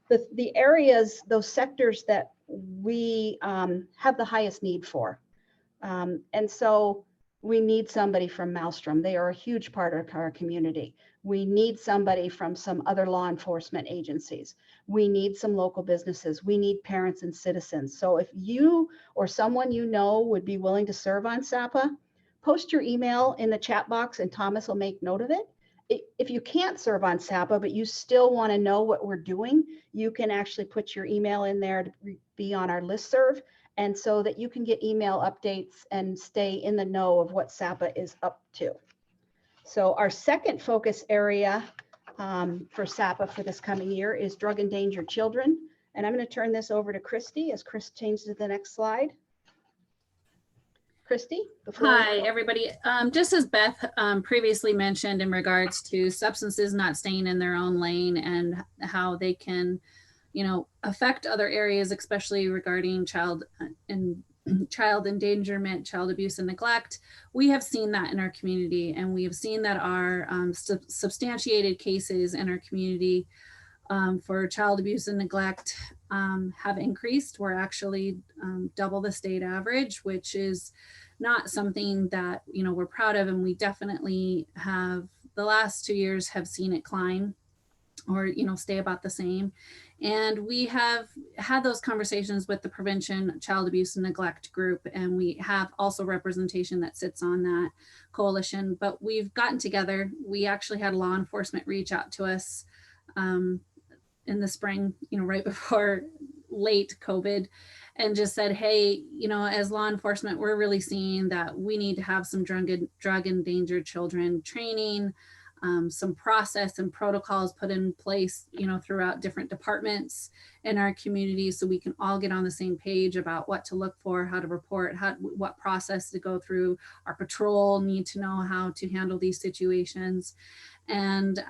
the areas, those sectors that we have the highest need for. And so we need somebody from Maelstrom. They are a huge part of our community. We need somebody from some other law enforcement agencies. We need some local businesses. We need parents and citizens. So if you or someone you know would be willing to serve on SAPA, post your email in the chat box and Thomas will make note of it. If you can't serve on SAPA, but you still want to know what we're doing, you can actually put your email in there to be on our listserv, and so that you can get email updates and stay in the know of what SAPA is up to. So our second focus area for SAPA for this coming year is drug endangered children. And I'm going to turn this over to Christy as Chris changes to the next slide. Christy, the floor. Hi, everybody. Just as Beth previously mentioned in regards to substances not staying in their own lane and how they can, affect other areas, especially regarding child endangerment, child abuse and neglect. We have seen that in our community, and we have seen that our substantiated cases in our community for child abuse and neglect have increased. We're actually double the state average, which is not something that we're proud of, and we definitely have the last 2 years have seen it climb or stay about the same. And we have had those conversations with the Prevention Child Abuse and Neglect group, and we have also representation that sits on that coalition. But we've gotten together. We actually had law enforcement reach out to us in the spring, right before late COVID, and just said, hey, as law enforcement, we're really seeing that we need to have some drug endangered children training, some process and protocols put in place, throughout different departments in our community, so we can all get on the same page about what to look for, how to report, what process to go through. Our patrol need to know how to handle these situations. And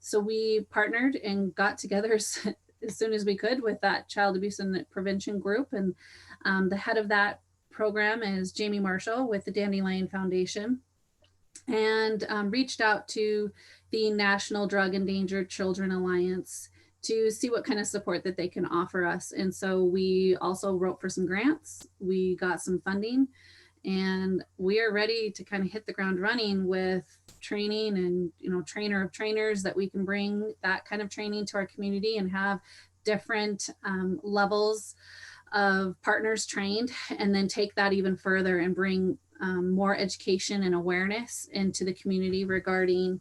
so we partnered and got together as soon as we could with that child abuse and prevention group. And the head of that program is Jamie Marshall with the Dandelion Foundation, and reached out to the National Drug Endangered Children Alliance to see what kind of support that they can offer us. And so we also wrote for some grants, we got some funding, and we are ready to kind of hit the ground running with training and, trainer of trainers, that we can bring that kind of training to our community and have different levels of partners trained, and then take that even further and bring more education and awareness into the community regarding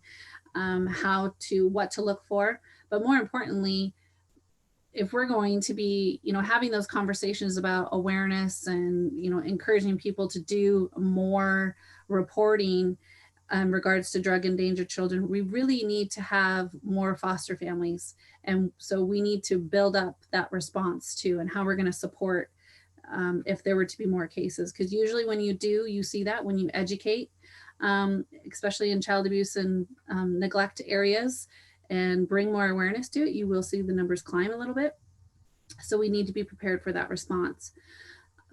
what to look for. But more importantly, if we're going to be, having those conversations about awareness and, encouraging people to do more reporting in regards to drug endangered children, we really need to have more foster families. And so we need to build up that response too, and how we're going to support if there were to be more cases. Because usually when you see that when you educate, especially in child abuse and neglect areas, and bring more awareness to it, you will see the numbers climb a little bit. So we need to be prepared for that response.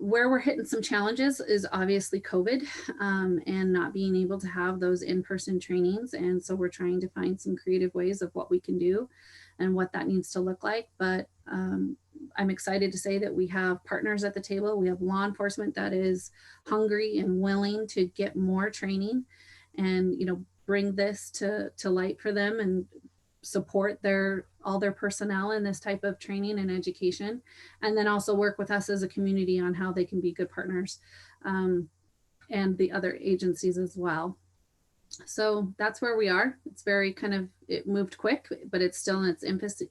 Where we're hitting some challenges is obviously COVID and not being able to have those in-person trainings. And so we're trying to find some creative ways of what we can do and what that needs to look like. But I'm excited to say that we have partners at the table. We have law enforcement that is hungry and willing to get more training and, you know, bring this to light for them and support all their personnel in this type of training and education, and then also work with us as a community on how they can be good partners, and the other agencies as well. So that's where we are. It's very it moved quick, but it's still in its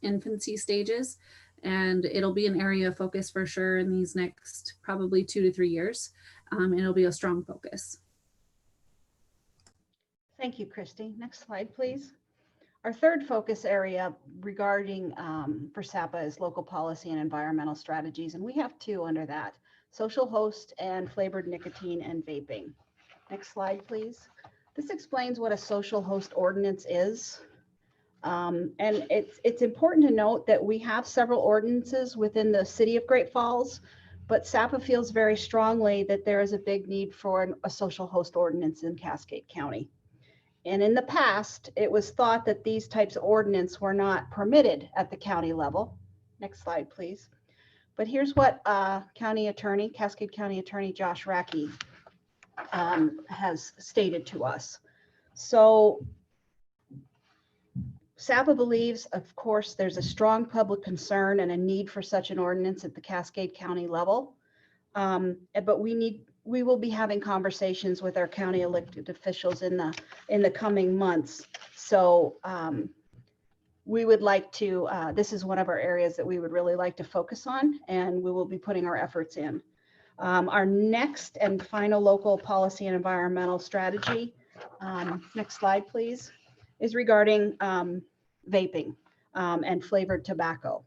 infancy stages, and it'll be an area of focus for sure in these next probably 2 to 3 years, and it'll be a strong focus. Thank you, Christy. Next slide, please. Our third focus area regarding for SAPA is local policy and environmental strategies, and we have two under that: social host and flavored nicotine and vaping. Next slide, please. This explains what a social host ordinance is. And it's important to note that we have several ordinances within the city of Great Falls, but SAPA feels very strongly that there is a big need for a social host ordinance in Cascade County. And in the past, it was thought that these types of ordinance were not permitted at the county level. Next slide, please. But here's what Cascade County Attorney Josh Rackey has stated to us. So SAPA believes, of course, there's a strong public concern and a need for such an ordinance at the Cascade County level. But we will be having conversations with our county elected officials in the coming months. So we would like to, this is one of our areas that we would really like to focus on, and we will be putting our efforts in. Our next and final local policy and environmental strategy, next slide please, is regarding vaping and flavored tobacco.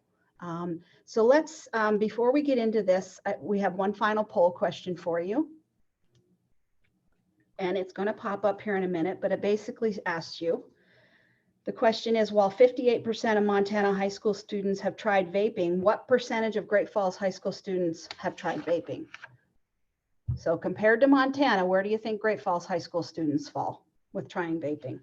So let's, before we get into this, we have one final poll question for you. And it's going to pop up here in a minute, but it basically asks you, the question is, while 58% of Montana high school students have tried vaping, what percentage of Great Falls high school students have tried vaping? So compared to Montana, where do you think Great Falls high school students fall with trying vaping?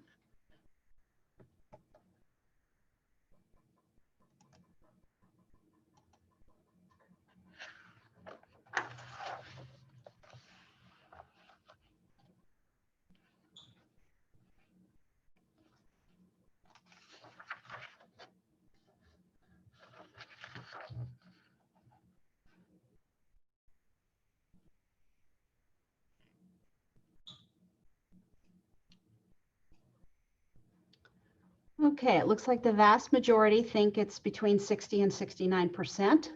Okay, it looks like the vast majority think it's between 60 and 69%,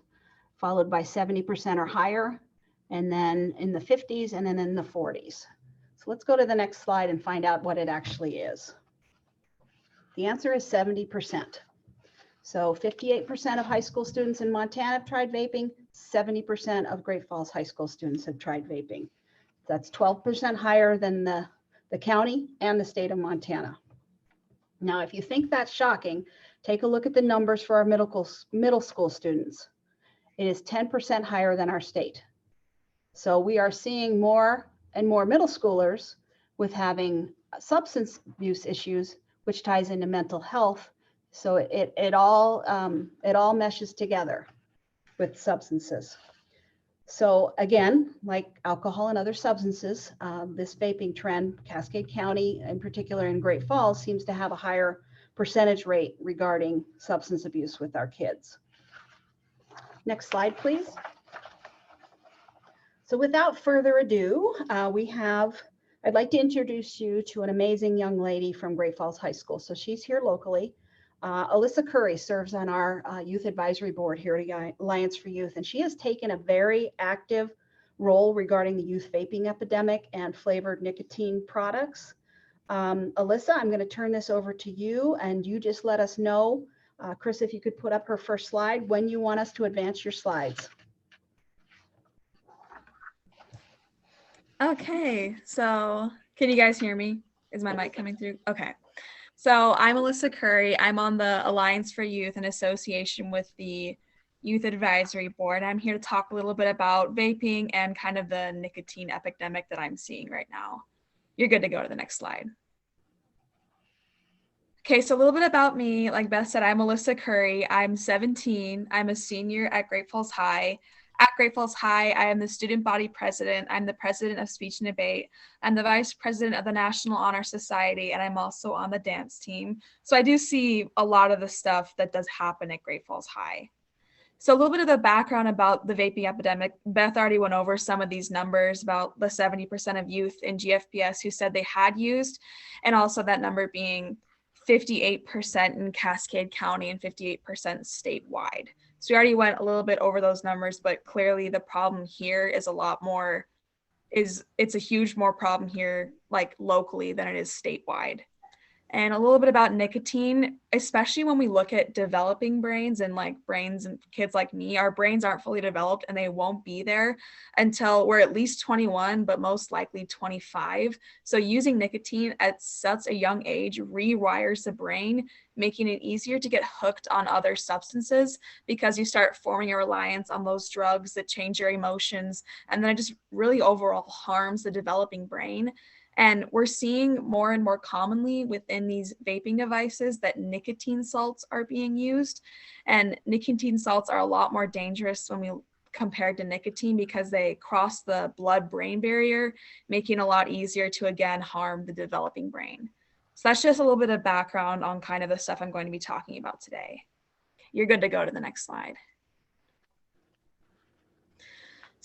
followed by 70% or higher, and then in the 50s, and then in the 40s. So let's go to the next slide and find out what it actually is. The answer is 70%. So 58% of high school students in Montana have tried vaping, 70% of Great Falls high school students have tried vaping. That's 12% higher than the county and the state of Montana. Now, if you think that's shocking, take a look at the numbers for our middle school students. It is 10% higher than our state. So we are seeing more and more middle schoolers with having substance abuse issues, which ties into mental health. So it all meshes together with substances. So again, like alcohol and other substances, this vaping trend, Cascade County in particular in Great Falls, seems to have a higher percentage rate regarding substance abuse with our kids. Next slide, please. So without further ado, I'd like to introduce you to an amazing young lady from Great Falls High School. So she's here locally. Alyssa Curry serves on our youth advisory board here at Alliance for Youth, and she has taken a very active role regarding the youth vaping epidemic and flavored nicotine products. Alyssa, I'm going to turn this over to you, and you just let us know, Chris, if you could put up her first slide, when you want us to advance your slides. Okay, so can you guys hear me? Is my mic coming through? Okay. So I'm Alyssa Curry. I'm on the Alliance for Youth in association with the Youth Advisory Board. I'm here to talk a little bit about vaping and kind of the nicotine epidemic that I'm seeing right now. You're good to go to the next slide. Okay, so a little bit about me. Like Beth said, I'm Alyssa Curry. I'm 17. I'm a senior at Great Falls High. At Great Falls High, I am the student body president. I'm the president of Speech and Debate. I'm the vice president of the National Honor Society, and I'm also on the dance team. So I do see a lot of the stuff that does happen at Great Falls High. So a little bit of the background about the vaping epidemic. Beth already went over some of these numbers about the 70% of youth in GFPS who said they had used, and also that number being 58% in Cascade County and 58% statewide. So we already went a little bit over those numbers, but clearly the problem here is it's a huge more problem here, like locally, than it is statewide. And a little bit about nicotine, especially when we look at developing brains and like brains and kids like me, our brains aren't fully developed and they won't be there until we're at least 21, but most likely 25. So using nicotine at such a young age rewires the brain, making it easier to get hooked on other substances because you start forming a reliance on those drugs that change your emotions. And then it just really overall harms the developing brain. And we're seeing more and more commonly within these vaping devices that nicotine salts are being used. And nicotine salts are a lot more dangerous when we compared to nicotine because they cross the blood-brain barrier, making it a lot easier to, again, harm the developing brain. So that's just a little bit of background on kind of the stuff I'm going to be talking about today. You're good to go to the next slide.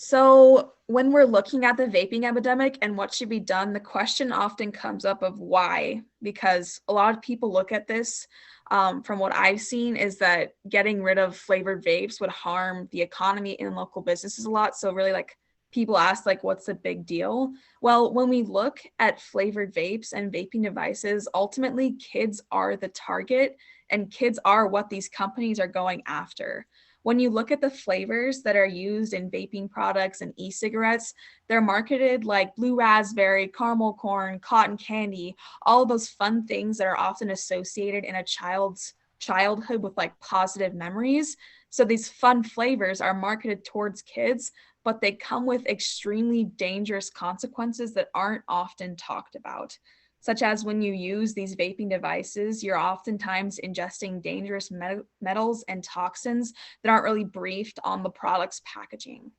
So when we're looking at the vaping epidemic and what should be done, the question often comes up of why, because a lot of people look at this from what I've seen is that getting rid of flavored vapes would harm the economy and local businesses a lot. So really like people ask like, what's the big deal? Well, when we look at flavored vapes and vaping devices, ultimately kids are the target and kids are what these companies are going after. When you look at the flavors that are used in vaping products and e-cigarettes, they're marketed like blue raspberry, caramel corn, cotton candy, all of those fun things that are often associated in a child's childhood with like positive memories. So these fun flavors are marketed towards kids, but they come with extremely dangerous consequences that aren't often talked about, such as when you use these vaping devices, you're oftentimes ingesting dangerous metals and toxins that aren't really briefed on the product's packaging.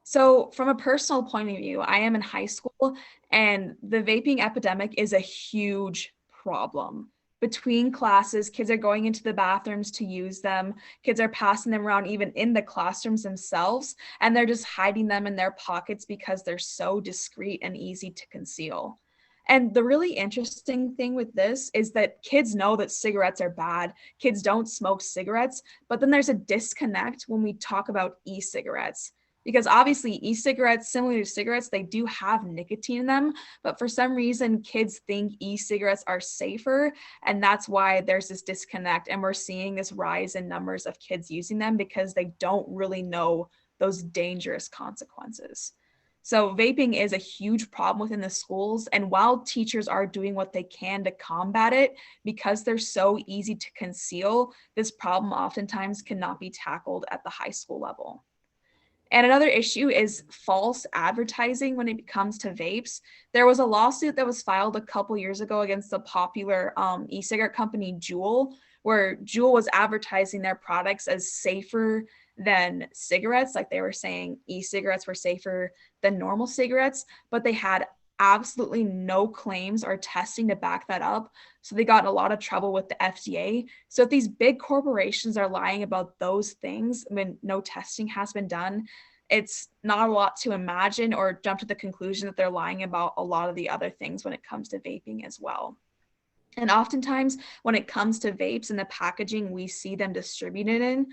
So from a personal point of view, I am in high school and the vaping epidemic is a huge problem. Between classes, kids are going into the bathrooms to use them. Kids are passing them around even in the classrooms themselves, and they're just hiding them in their pockets because they're so discreet and easy to conceal. And the really interesting thing with this is that kids know that cigarettes are bad. Kids don't smoke cigarettes, but then there's a disconnect when we talk about e-cigarettes. Because obviously e-cigarettes, similar to cigarettes, they do have nicotine in them, but for some reason kids think e-cigarettes are safer, and that's why there's this disconnect. And we're seeing this rise in numbers of kids using them because they don't really know those dangerous consequences. So vaping is a huge problem within the schools. And while teachers are doing what they can to combat it, because they're so easy to conceal, this problem oftentimes cannot be tackled at the high school level. And another issue is false advertising when it comes to vapes. There was a lawsuit that was filed a couple years ago against the popular e-cigarette company Juul, where Juul was advertising their products as safer than cigarettes. Like they were saying e-cigarettes were safer than normal cigarettes, but they had absolutely no claims or testing to back that up. So they got in a lot of trouble with the FDA. So if these big corporations are lying about those things when no testing has been done, it's not a lot to imagine or jump to the conclusion that they're lying about a lot of the other things when it comes to vaping as well. And oftentimes when it comes to vapes and the packaging we see them distributed in,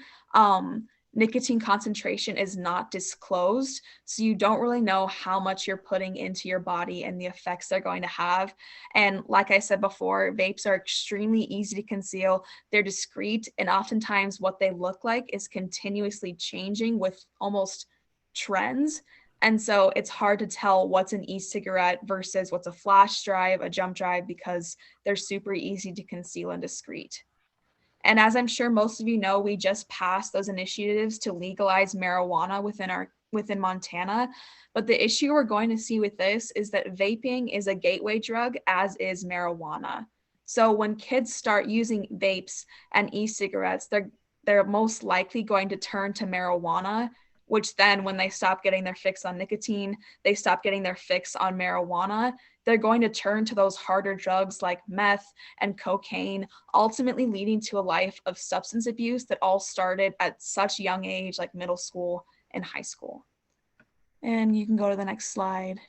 nicotine concentration is not disclosed. So you don't really know how much you're putting into your body and the effects they're going to have. And like I said before, vapes are extremely easy to conceal. They're discreet. And oftentimes what they look like is continuously changing with almost trends. And so it's hard to tell what's an e-cigarette versus what's a flash drive, a jump drive, because they're super easy to conceal and discreet. And as I'm sure most of you know, we just passed those initiatives to legalize marijuana within Montana. But the issue we're going to see with this is that vaping is a gateway drug, as is marijuana. So when kids start using vapes and e-cigarettes, they're most likely going to turn to marijuana, which then when they stop getting their fix on nicotine, they stop getting their fix on marijuana, they're going to turn to those harder drugs like meth and cocaine, ultimately leading to a life of substance abuse that all started at such young age, like middle school and high school. And you can go to the next slide.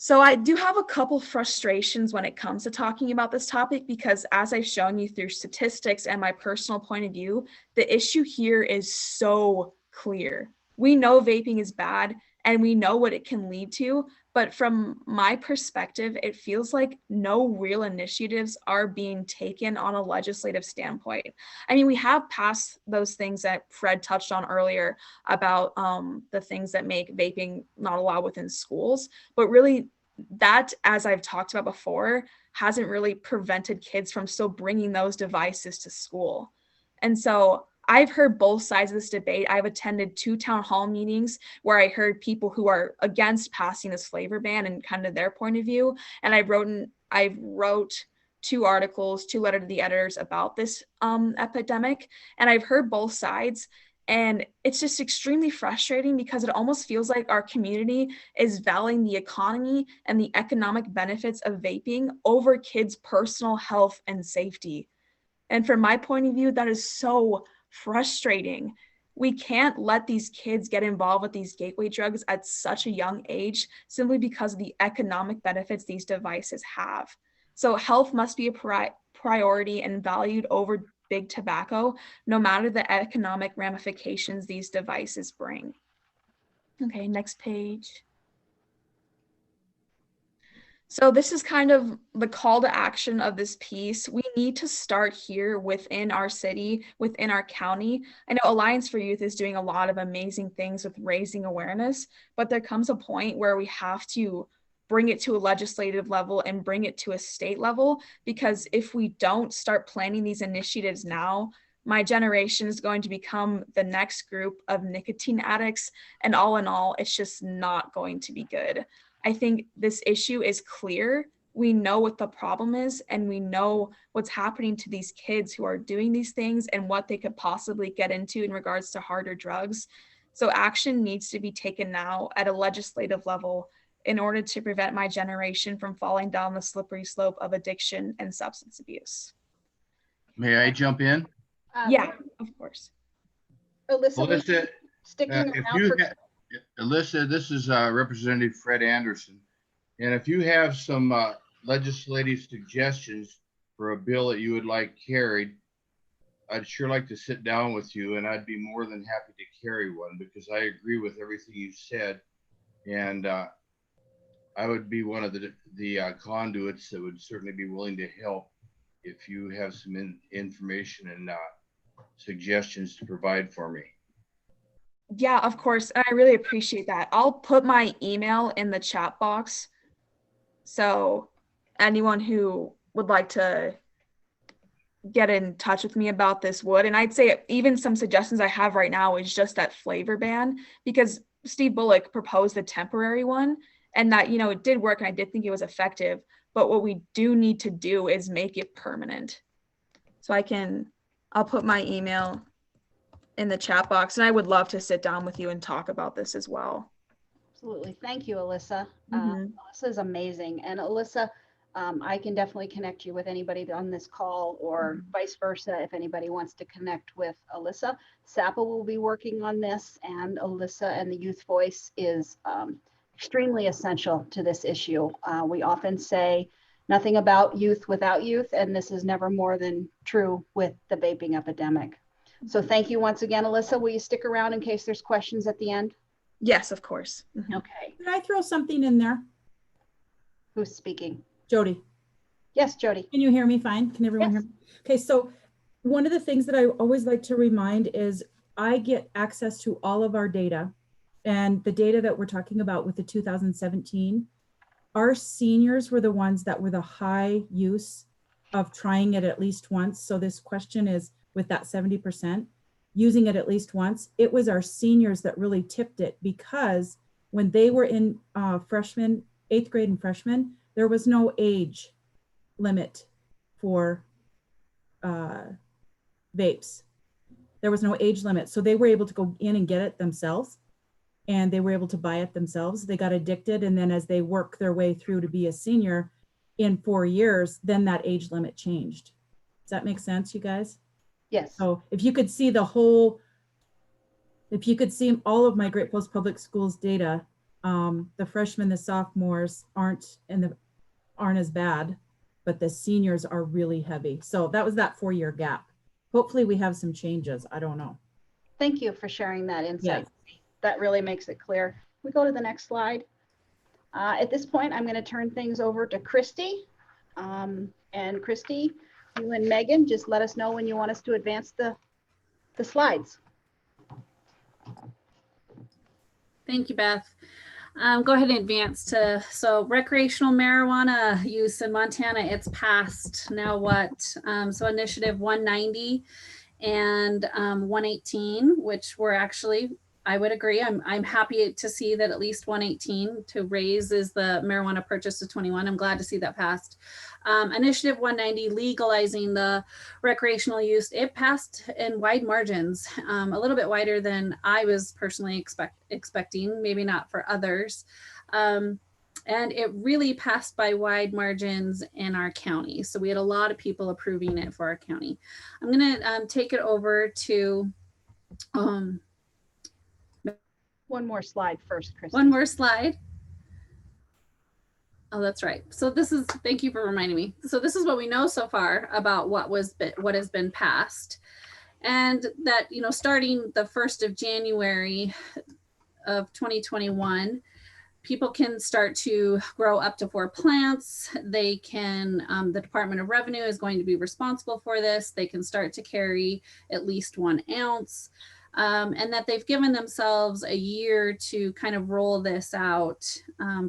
So I do have a couple frustrations when it comes to talking about this topic, because as I've shown you through statistics and my personal point of view, the issue here is so clear. We know vaping is bad and we know what it can lead to, but from my perspective, it feels like no real initiatives are being taken on a legislative standpoint. I mean, we have passed those things that Fred touched on earlier about the things that make vaping not allowed within schools, but really that, as I've talked about before, hasn't really prevented kids from still bringing those devices to school. And so I've heard both sides of this debate. I've attended 2 town hall meetings where I heard people who are against passing this flavor ban and kind of their point of view. And I wrote 2 articles, 2 letters to the editors about this epidemic. And I've heard both sides. And it's just extremely frustrating because it almost feels like our community is valuing the economy and the economic benefits of vaping over kids' personal health and safety. And from my point of view, that is so frustrating. We can't let these kids get involved with these gateway drugs at such a young age simply because of the economic benefits these devices have. So health must be a priority and valued over big tobacco, no matter the economic ramifications these devices bring. Okay, next page. So this is kind of the call to action of this piece. We need to start here within our city, within our county. I know Alliance for Youth is doing a lot of amazing things with raising awareness, but there comes a point where we have to bring it to a legislative level and bring it to a state level, because if we don't start planning these initiatives now, my generation is going to become the next group of nicotine addicts. And all in all, it's just not going to be good. I think this issue is clear. We know what the problem is, and we know what's happening to these kids who are doing these things and what they could possibly get into in regards to harder drugs. So action needs to be taken now at a legislative level in order to prevent my generation from falling down the slippery slope of addiction and substance abuse. May I jump in? Yeah, of course. Alyssa, sticking around Alyssa, this is Representative Fred Anderson. And if you have some legislative suggestions for a bill that you would like carried, I'd sure like to sit down with you, and I'd be more than happy to carry one, because I agree with everything you said. And I would be one of the conduits that would certainly be willing to help if you have some information and suggestions to provide for me. Yeah, of course. I really appreciate that. I'll put my email in the chat box. So anyone who would like to get in touch with me about this would. And I'd say even some suggestions I have right now is just that flavor ban, because Steve Bullock proposed a temporary one, and that, it did work and I did think it was effective. But what we do need to do is make it permanent. So I'll put my email in the chat box, and I would love to sit down with you and talk about this as well. Absolutely. Thank you, Alyssa. Alyssa is amazing. And Alyssa, I can definitely connect you with anybody on this call, or vice versa, if anybody wants to connect with Alyssa. SAPA will be working on this, and Alyssa and the Youth Voice is extremely essential to this issue. We often say nothing about youth without youth, and this is never more than true with the vaping epidemic. So thank you once again, Alyssa. Will you stick around in case there's questions at the end? Yes, of course. Okay. Can I throw something in there? Who's speaking? Jody. Yes, Jody. Can you hear me fine? Can everyone hear me? Okay, so one of the things that I always like to remind is I get access to all of our data, and the data that we're talking about with the 2017, our seniors were the ones that were the high use of trying it at least once. So this question is with that 70%, using it at least once. It was our seniors that really tipped it, because when they were in freshman, 8th grade and freshman, there was no age limit for vapes. There was no age limit. So they were able to go in and get it themselves, and they were able to buy it themselves. They got addicted. And then as they work their way through to be a senior in 4 years, then that age limit changed. Does that make sense, you guys? Yes. So if you could see the whole, if you could see all of my Great Falls Public Schools data, the freshmen, the sophomores aren't as bad, but the seniors are really heavy. So that was that 4-year gap. Hopefully we have some changes. I don't know. Thank you for sharing that insight. Yes. That really makes it clear. We go to the next slide. At this point, I'm going to turn things over to Christy. And Christy, you and Megan, just let us know when you want us to advance the slides. Thank you, Beth. Go ahead and advance to, so recreational marijuana use in Montana, it's passed. Now what? So initiative 190 and 118, which were actually, I would agree. I'm happy to see that at least 118 to raise is the marijuana purchase to 21. I'm glad to see that passed. Initiative 190, legalizing the recreational use, it passed in wide margins, a little bit wider than I was personally expecting, maybe not for others. And it really passed by wide margins in our county. So we had a lot of people approving it for our county. I'm gonna take it over to, one more slide first, Christy. one more slide. Oh, that's right. So this is, thank you for reminding me. So this is what we know so far about what has been passed. And that, you know, starting the 1st of January of 2021, people can start to grow up to 4 plants. They can, the Department of Revenue is going to be responsible for this. They can start to carry at least 1 ounce. And that they've given themselves a year to kind of roll this out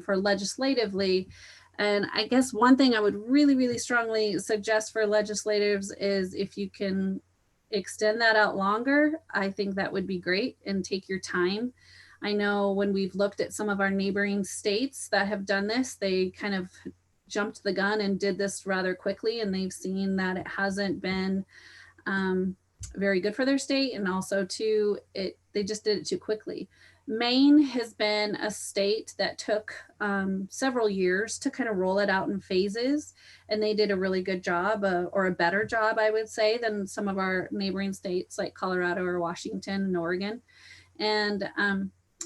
for legislatively. And I guess one thing I would really, really strongly suggest for legislatives is if you can extend that out longer, I think that would be great, and take your time. I know when we've looked at some of our neighboring states that have done this, they kind of jumped the gun and did this rather quickly, and they've seen that it hasn't been very good for their state, and also too, they just did it too quickly. Maine has been a state that took several years to kind of roll it out in phases, and they did a really good job, or a better job, I would say, than some of our neighboring states like Colorado or Washington and Oregon. And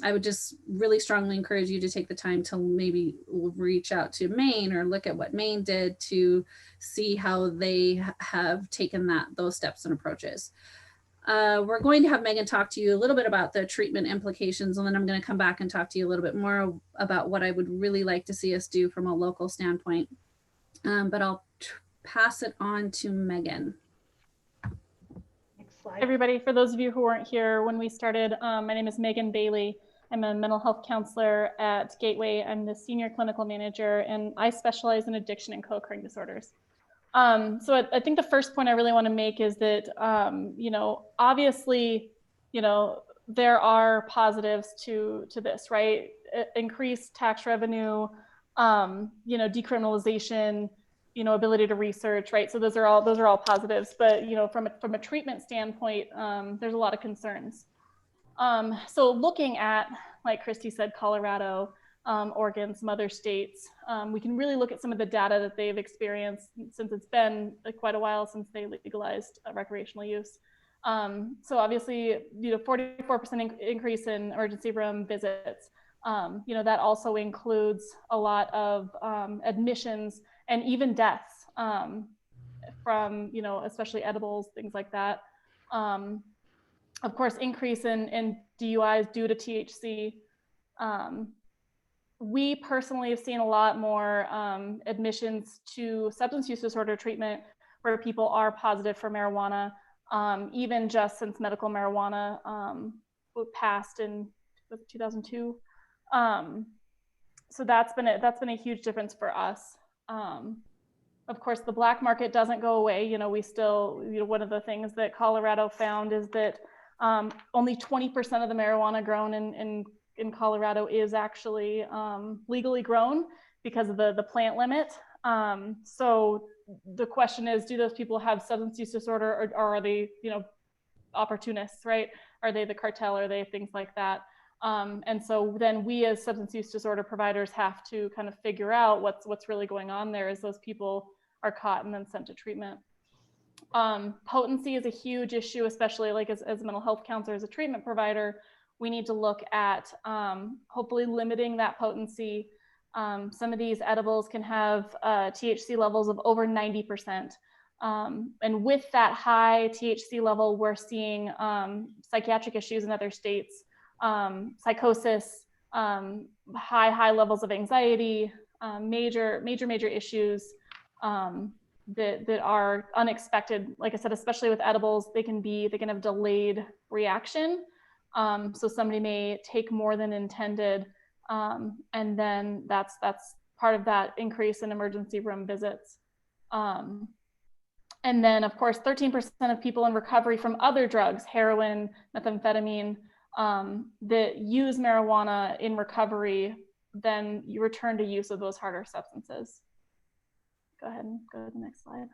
I would just really strongly encourage you to take the time to maybe reach out to Maine or look at what Maine did to see how they have taken those steps and approaches. We're going to have Megan talk to you a little bit about the treatment implications, and then I'm going to come back and talk to you a little bit more about what I would really like to see us do from a local standpoint. But I'll pass it on to Megan. Next slide. Everybody, for those of you who weren't here when we started, my name is Megan Bailey. I'm a mental health counselor at Gateway. I'm the senior clinical manager, and I specialize in addiction and co-occurring disorders. So I think the first point I really want to make is that, you know, obviously, you know, there are positives to this, right? Increased tax revenue, you know, decriminalization, you know, ability to research, right? So those are all positives. But, you know, from a treatment standpoint, there's a lot of concerns. So looking at, like Christy said, Colorado, Oregon, some other states, we can really look at some of the data that they've experienced since it's been quite a while since they legalized recreational use. So obviously, you know, 44% increase in emergency room visits. You know, that also includes a lot of admissions and even deaths from, you know, especially edibles, things like that. Of course, increase in DUIs due to THC. We personally have seen a lot more admissions to substance use disorder treatment where people are positive for marijuana, even just since medical marijuana passed in 2002. So that's been a huge difference for us. Of course, the black market doesn't go away. You know, we still, you know, one of the things that Colorado found is that only 20% of the marijuana grown in Colorado is actually legally grown because of the plant limit. So the question is, do those people have substance use disorder, or are they, you know, opportunists, right? Are they the cartel? Are they things like that? And so then we as substance use disorder providers have to kind of figure out what's really going on there as those people are caught and then sent to treatment. Potency is a huge issue, especially like as a mental health counselor, as a treatment provider. We need to look at hopefully limiting that potency. Some of these edibles can have THC levels of over 90%. And with that high THC level, we're seeing psychiatric issues in other states, psychosis, high levels of anxiety, major issues that are unexpected. Like I said, especially with edibles, they can have delayed reaction. So somebody may take more than intended, and then that's part of that increase in emergency room visits. And then, of course, 13% of people in recovery from other drugs, heroin, methamphetamine, that use marijuana in recovery, then you return to use of those harder substances. Go ahead and go to the next slide.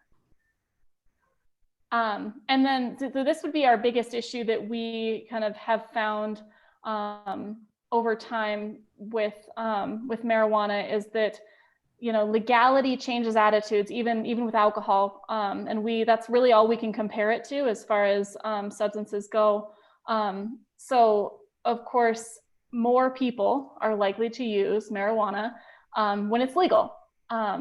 And then so this would be our biggest issue that we kind of have found over time with marijuana, is that, you know, legality changes attitudes, even with alcohol. And that's really all we can compare it to as far as substances go. So of course, more people are likely to use marijuana when it's legal. A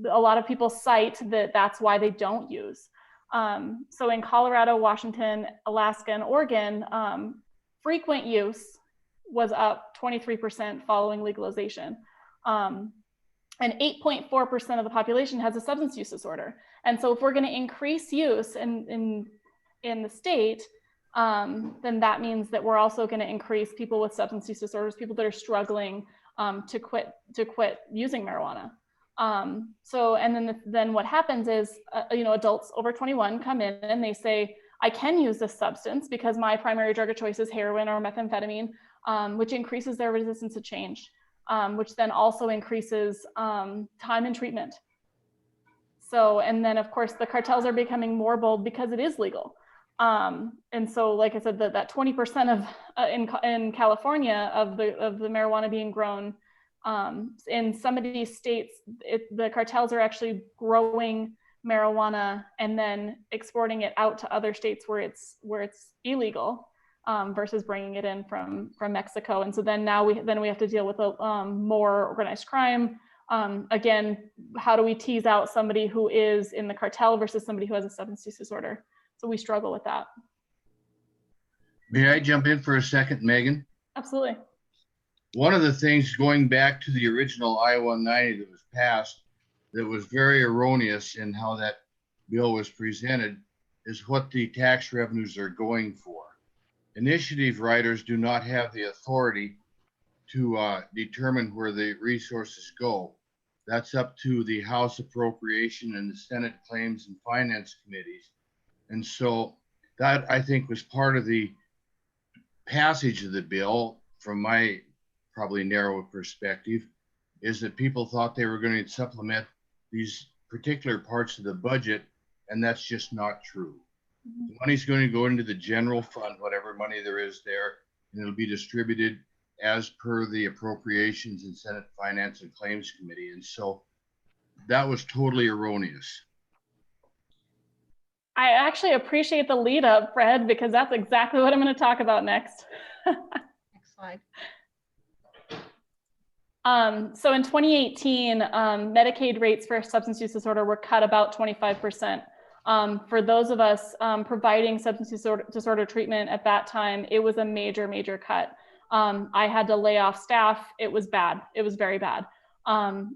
lot of people cite that that's why they don't use. So in Colorado, Washington, Alaska, and Oregon, frequent use was up 23% following legalization. And 8.4% of the population has a substance use disorder. And so if we're going to increase use in the state, then that means that we're also going to increase people with substance use disorders, people that are struggling to quit using marijuana. So, and then what happens is, you know, adults over 21 come in and they say, I can use this substance because my primary drug of choice is heroin or methamphetamine, which increases their resistance to change. Which then also increases time in treatment. So, and then of course the cartels are becoming more bold because it is legal. And so, like I said, that 20% of in California of the marijuana being grown, in some of these states, the cartels are actually growing marijuana and then exporting it out to other states where it's illegal. Versus bringing it in from Mexico. And so then now we have to deal with more organized crime. Again, how do we tease out somebody who is in the cartel versus somebody who has a substance use disorder? So we struggle with that. May I jump in for a second, Megan? Absolutely. One of the things, going back to the original I-190 that was passed, that was very erroneous in how that bill was presented, is what the tax revenues are going for. Initiative riders do not have the authority to determine where the resources go. That's up to the House Appropriation and the Senate Claims and Finance Committees. And so that, I think, was part of the passage of the bill, from my probably narrow perspective, is that people thought they were going to supplement these particular parts of the budget, and that's just not true. The money's going to go into the general fund, whatever money there is there, and it'll be distributed as per the Appropriations and Senate Finance and Claims Committee. And so that was totally erroneous. I actually appreciate the lead up, Fred, because that's exactly what I'm going to talk about next. Next slide. So in 2018, Medicaid rates for substance use disorder were cut about 25%. For those of us providing substance disorder treatment at that time, it was a major cut. I had to lay off staff. It was bad. It was very bad.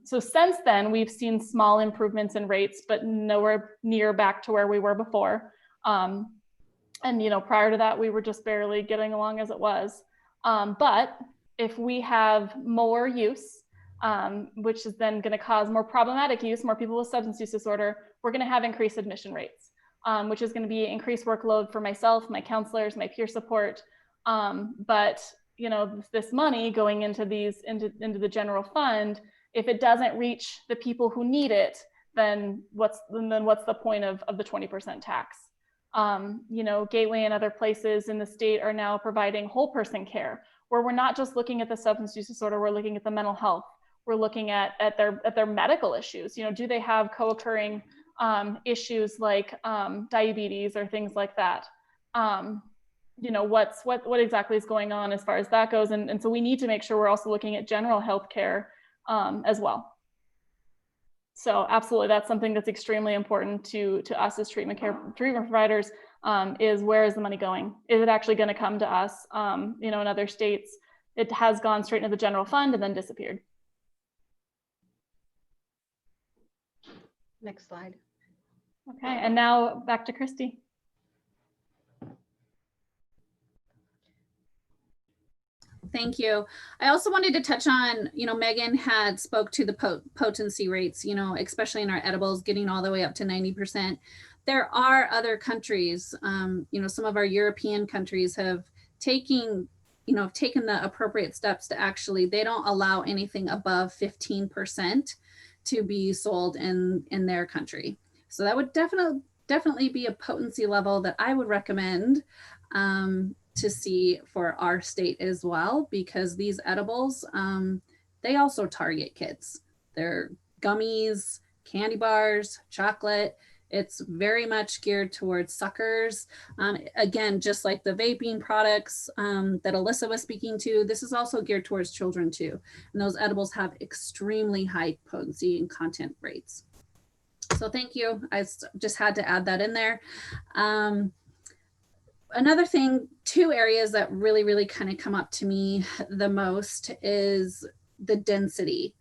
So since then, we've seen small improvements in rates, but nowhere near back to where we were before. And you know, prior to that, we were just barely getting along as it was. But if we have more use, which is then going to cause more problematic use, more people with substance use disorder. We're going to have increased admission rates, which is going to be increased workload for myself, my counselors, my peer support. But you know, this money going into the general fund, if it doesn't reach the people who need it, then what's the point of the 20% tax? You know, Gateway and other places in the state are now providing whole person care, where we're not just looking at the substance use disorder, we're looking at the mental health. We're looking at their medical issues. You know, do they have co-occurring issues like diabetes or things like that? You know, what exactly is going on as far as that goes? And so we need to make sure we're also looking at general health care as well. So absolutely, that's something that's extremely important to us as treatment providers, is where is the money going? Is it actually going to come to us? You know, in other states, it has gone straight into the general fund and then disappeared. Next slide. Okay, and now back to Christy. Thank you. I also wanted to touch on, you know, Megan had spoke to the potency rates, you know, especially in our edibles, getting all the way up to 90%. There are other countries, you know, some of our European countries have taken the appropriate steps to actually, they don't allow anything above 15% to be sold in their country. So that would definitely be a potency level that I would recommend to see for our state as well, because these edibles, they also target kids. They're gummies, candy bars, chocolate. It's very much geared towards suckers. Again, just like the vaping products that Alyssa was speaking to, this is also geared towards children too. And those edibles have extremely high potency and content rates. So thank you. I just had to add that in there. Another thing, two areas that really kind of come up to me the most is the density.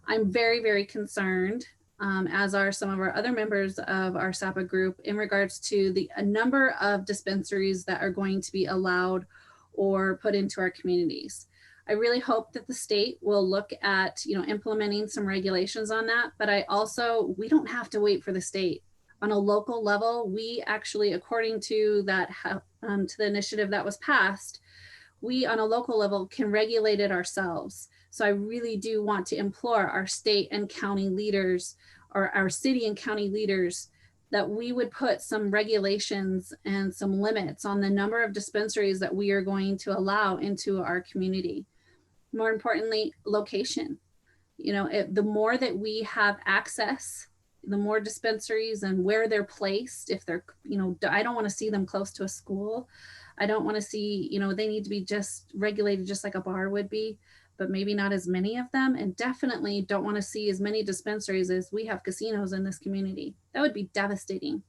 I'm very concerned, as are some of our other members of our SAPA group, in regards to the number of dispensaries that are going to be allowed or put into our communities. I really hope that the state will look at, you know, implementing some regulations on that, but we don't have to wait for the state. On a local level, we actually, according to that, to the initiative that was passed, we on a local level can regulate it ourselves. So I really do want to implore our state and county leaders, or our city and county leaders, that we would put some regulations and some limits on the number of dispensaries that we are going to allow into our community. More importantly, location. You know, the more that we have access, the more dispensaries and where they're placed, if they're, you know, I don't want to see them close to a school. I don't want to see, you know, they need to be just regulated just like a bar would be, but maybe not as many of them. And definitely don't want to see as many dispensaries as we have casinos in this community. That would be devastating.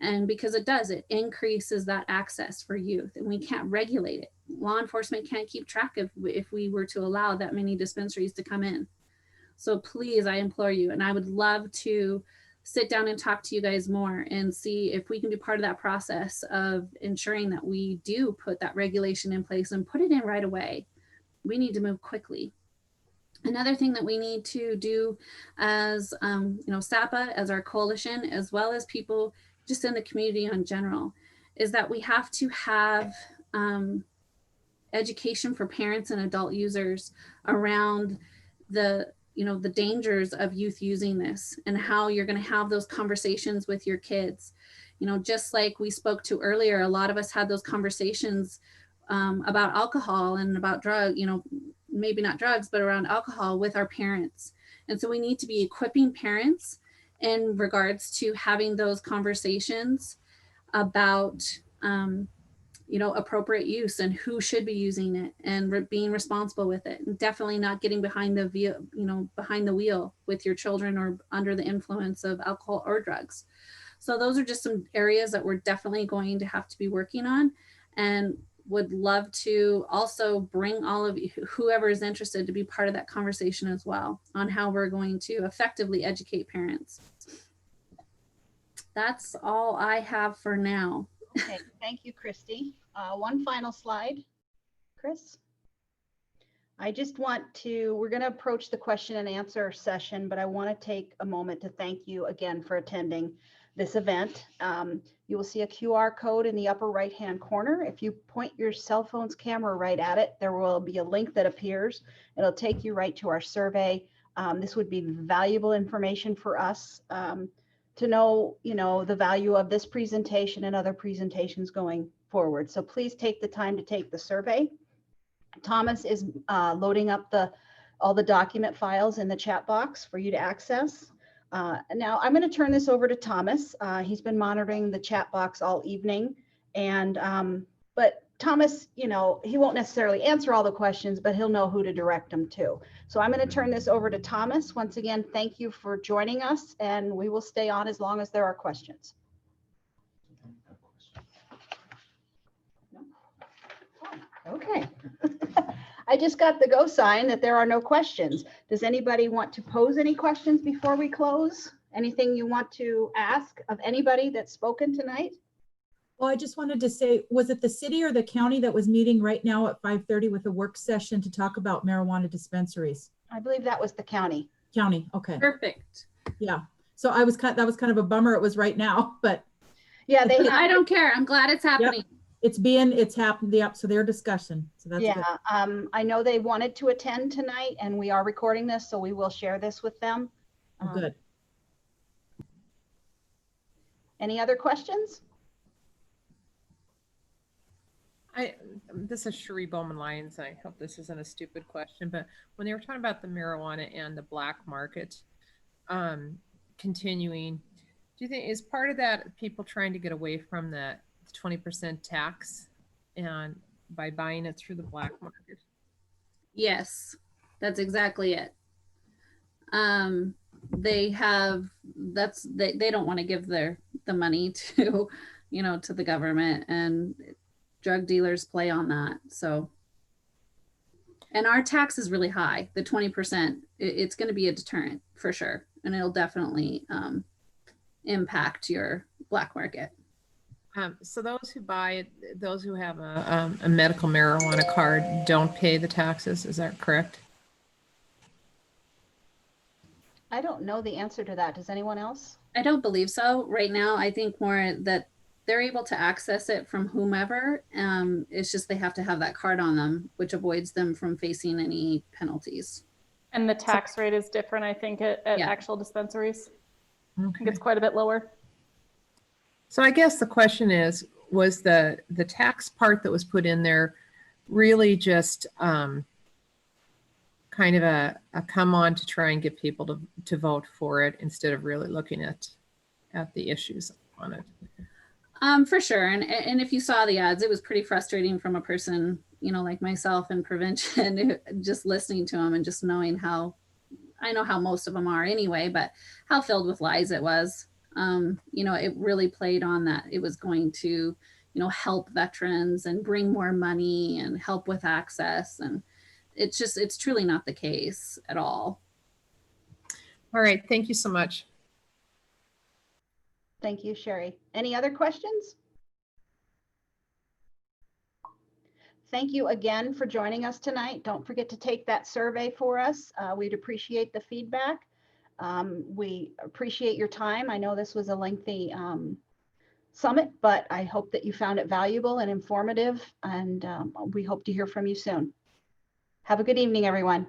And because it increases that access for youth, and we can't regulate it. Law enforcement can't keep track of if we were to allow that many dispensaries to come in. So please, I implore you, and I would love to sit down and talk to you guys more and see if we can be part of that process of ensuring that we do put that regulation in place and put it in right away. We need to move quickly. Another thing that we need to do as, you know, SAPA, as our coalition, as well as people just in the community in general, is that we have to have education for parents and adult users around the dangers of youth using this, and how you're going to have those conversations with your kids. You know, just like we spoke to earlier, a lot of us had those conversations about alcohol and about you know, maybe not drugs, but around alcohol with our parents. And so we need to be equipping parents in regards to having those conversations about, you know, appropriate use and who should be using it, and being responsible with it, and definitely not getting behind the wheel with your children or under the influence of alcohol or drugs. So those are just some areas that we're definitely going to have to be working on, and would love to also bring all of you, whoever is interested, to be part of that conversation as well, on how we're going to effectively educate parents. That's all I have for now. Okay, thank you, Christy. One final slide, Chris. I just want to, we're going to approach the question and answer session, but I want to take a moment to thank you again for attending this event. You will see a QR code in the upper right-hand corner. If you point your cell phone's camera right at it, there will be a link that appears. It'll take you right to our survey. This would be valuable information for us to know, the value of this presentation and other presentations going forward. So please take the time to take the survey. Thomas is loading up all the document files in the chat box for you to access. Now I'm going to turn this over to Thomas. He's been monitoring the chat box all evening, but Thomas, he won't necessarily answer all the questions, but he'll know who to direct them to. So I'm going to turn this over to Thomas. Once again, thank you for joining us, and we will stay on as long as there are questions. Okay. I just got the go sign that there are no questions. Does anybody want to pose any questions before we close? Anything you want to ask of anybody that's spoken tonight? Well, I just wanted to say, was it the city or the county that was meeting right now at 5:30 with a work session to talk about marijuana dispensaries? I believe that was the county. County, okay. Perfect. Yeah. So that was kind of a bummer. It was right now, but yeah, I don't care. I'm glad it's happening. Yep. It's happened. Yep. So their discussion. So that's good. I know they wanted to attend tonight, and we are recording this, so we will share this with them. Oh, good. Any other questions? This is Cherie Bowman Lyons. I hope this isn't a stupid question, but when they were talking about the marijuana and the black market continuing, do you think is part of that people trying to get away from that 20% tax and by buying it through the black market? Yes, that's exactly it. They don't want to give the money to, to the government, and drug dealers play on that. So, and our tax is really high, the 20%. It's going to be a deterrent for sure. And it'll definitely impact your black market. So those who buy it, those who have a medical marijuana card don't pay the taxes. Is that correct? I don't know the answer to that. Does anyone else? I don't believe so. Right now, I think more that they're able to access it from whomever. It's just they have to have that card on them, which avoids them from facing any penalties. And the tax rate is different, I think, at actual dispensaries. Okay. I think it's quite a bit lower. So I guess the question is, was the tax part that was put in there really just kind of a come on to try and get people to vote for it instead of really looking at the issues on it? For sure. And if you saw the ads, it was pretty frustrating from a person, like myself in prevention, just listening to them and just knowing I know how most of them are anyway, but how filled with lies it was. It really played on that. It was going to, help veterans and bring more money and help with access. And it's truly not the case at all. All right. Thank you so much. Thank you, Sherry. Any other questions? Thank you again for joining us tonight. Don't forget to take that survey for us. We'd appreciate the feedback. We appreciate your time. I know this was a lengthy summit, but I hope that you found it valuable and informative, and we hope to hear from you soon. Have a good evening, everyone.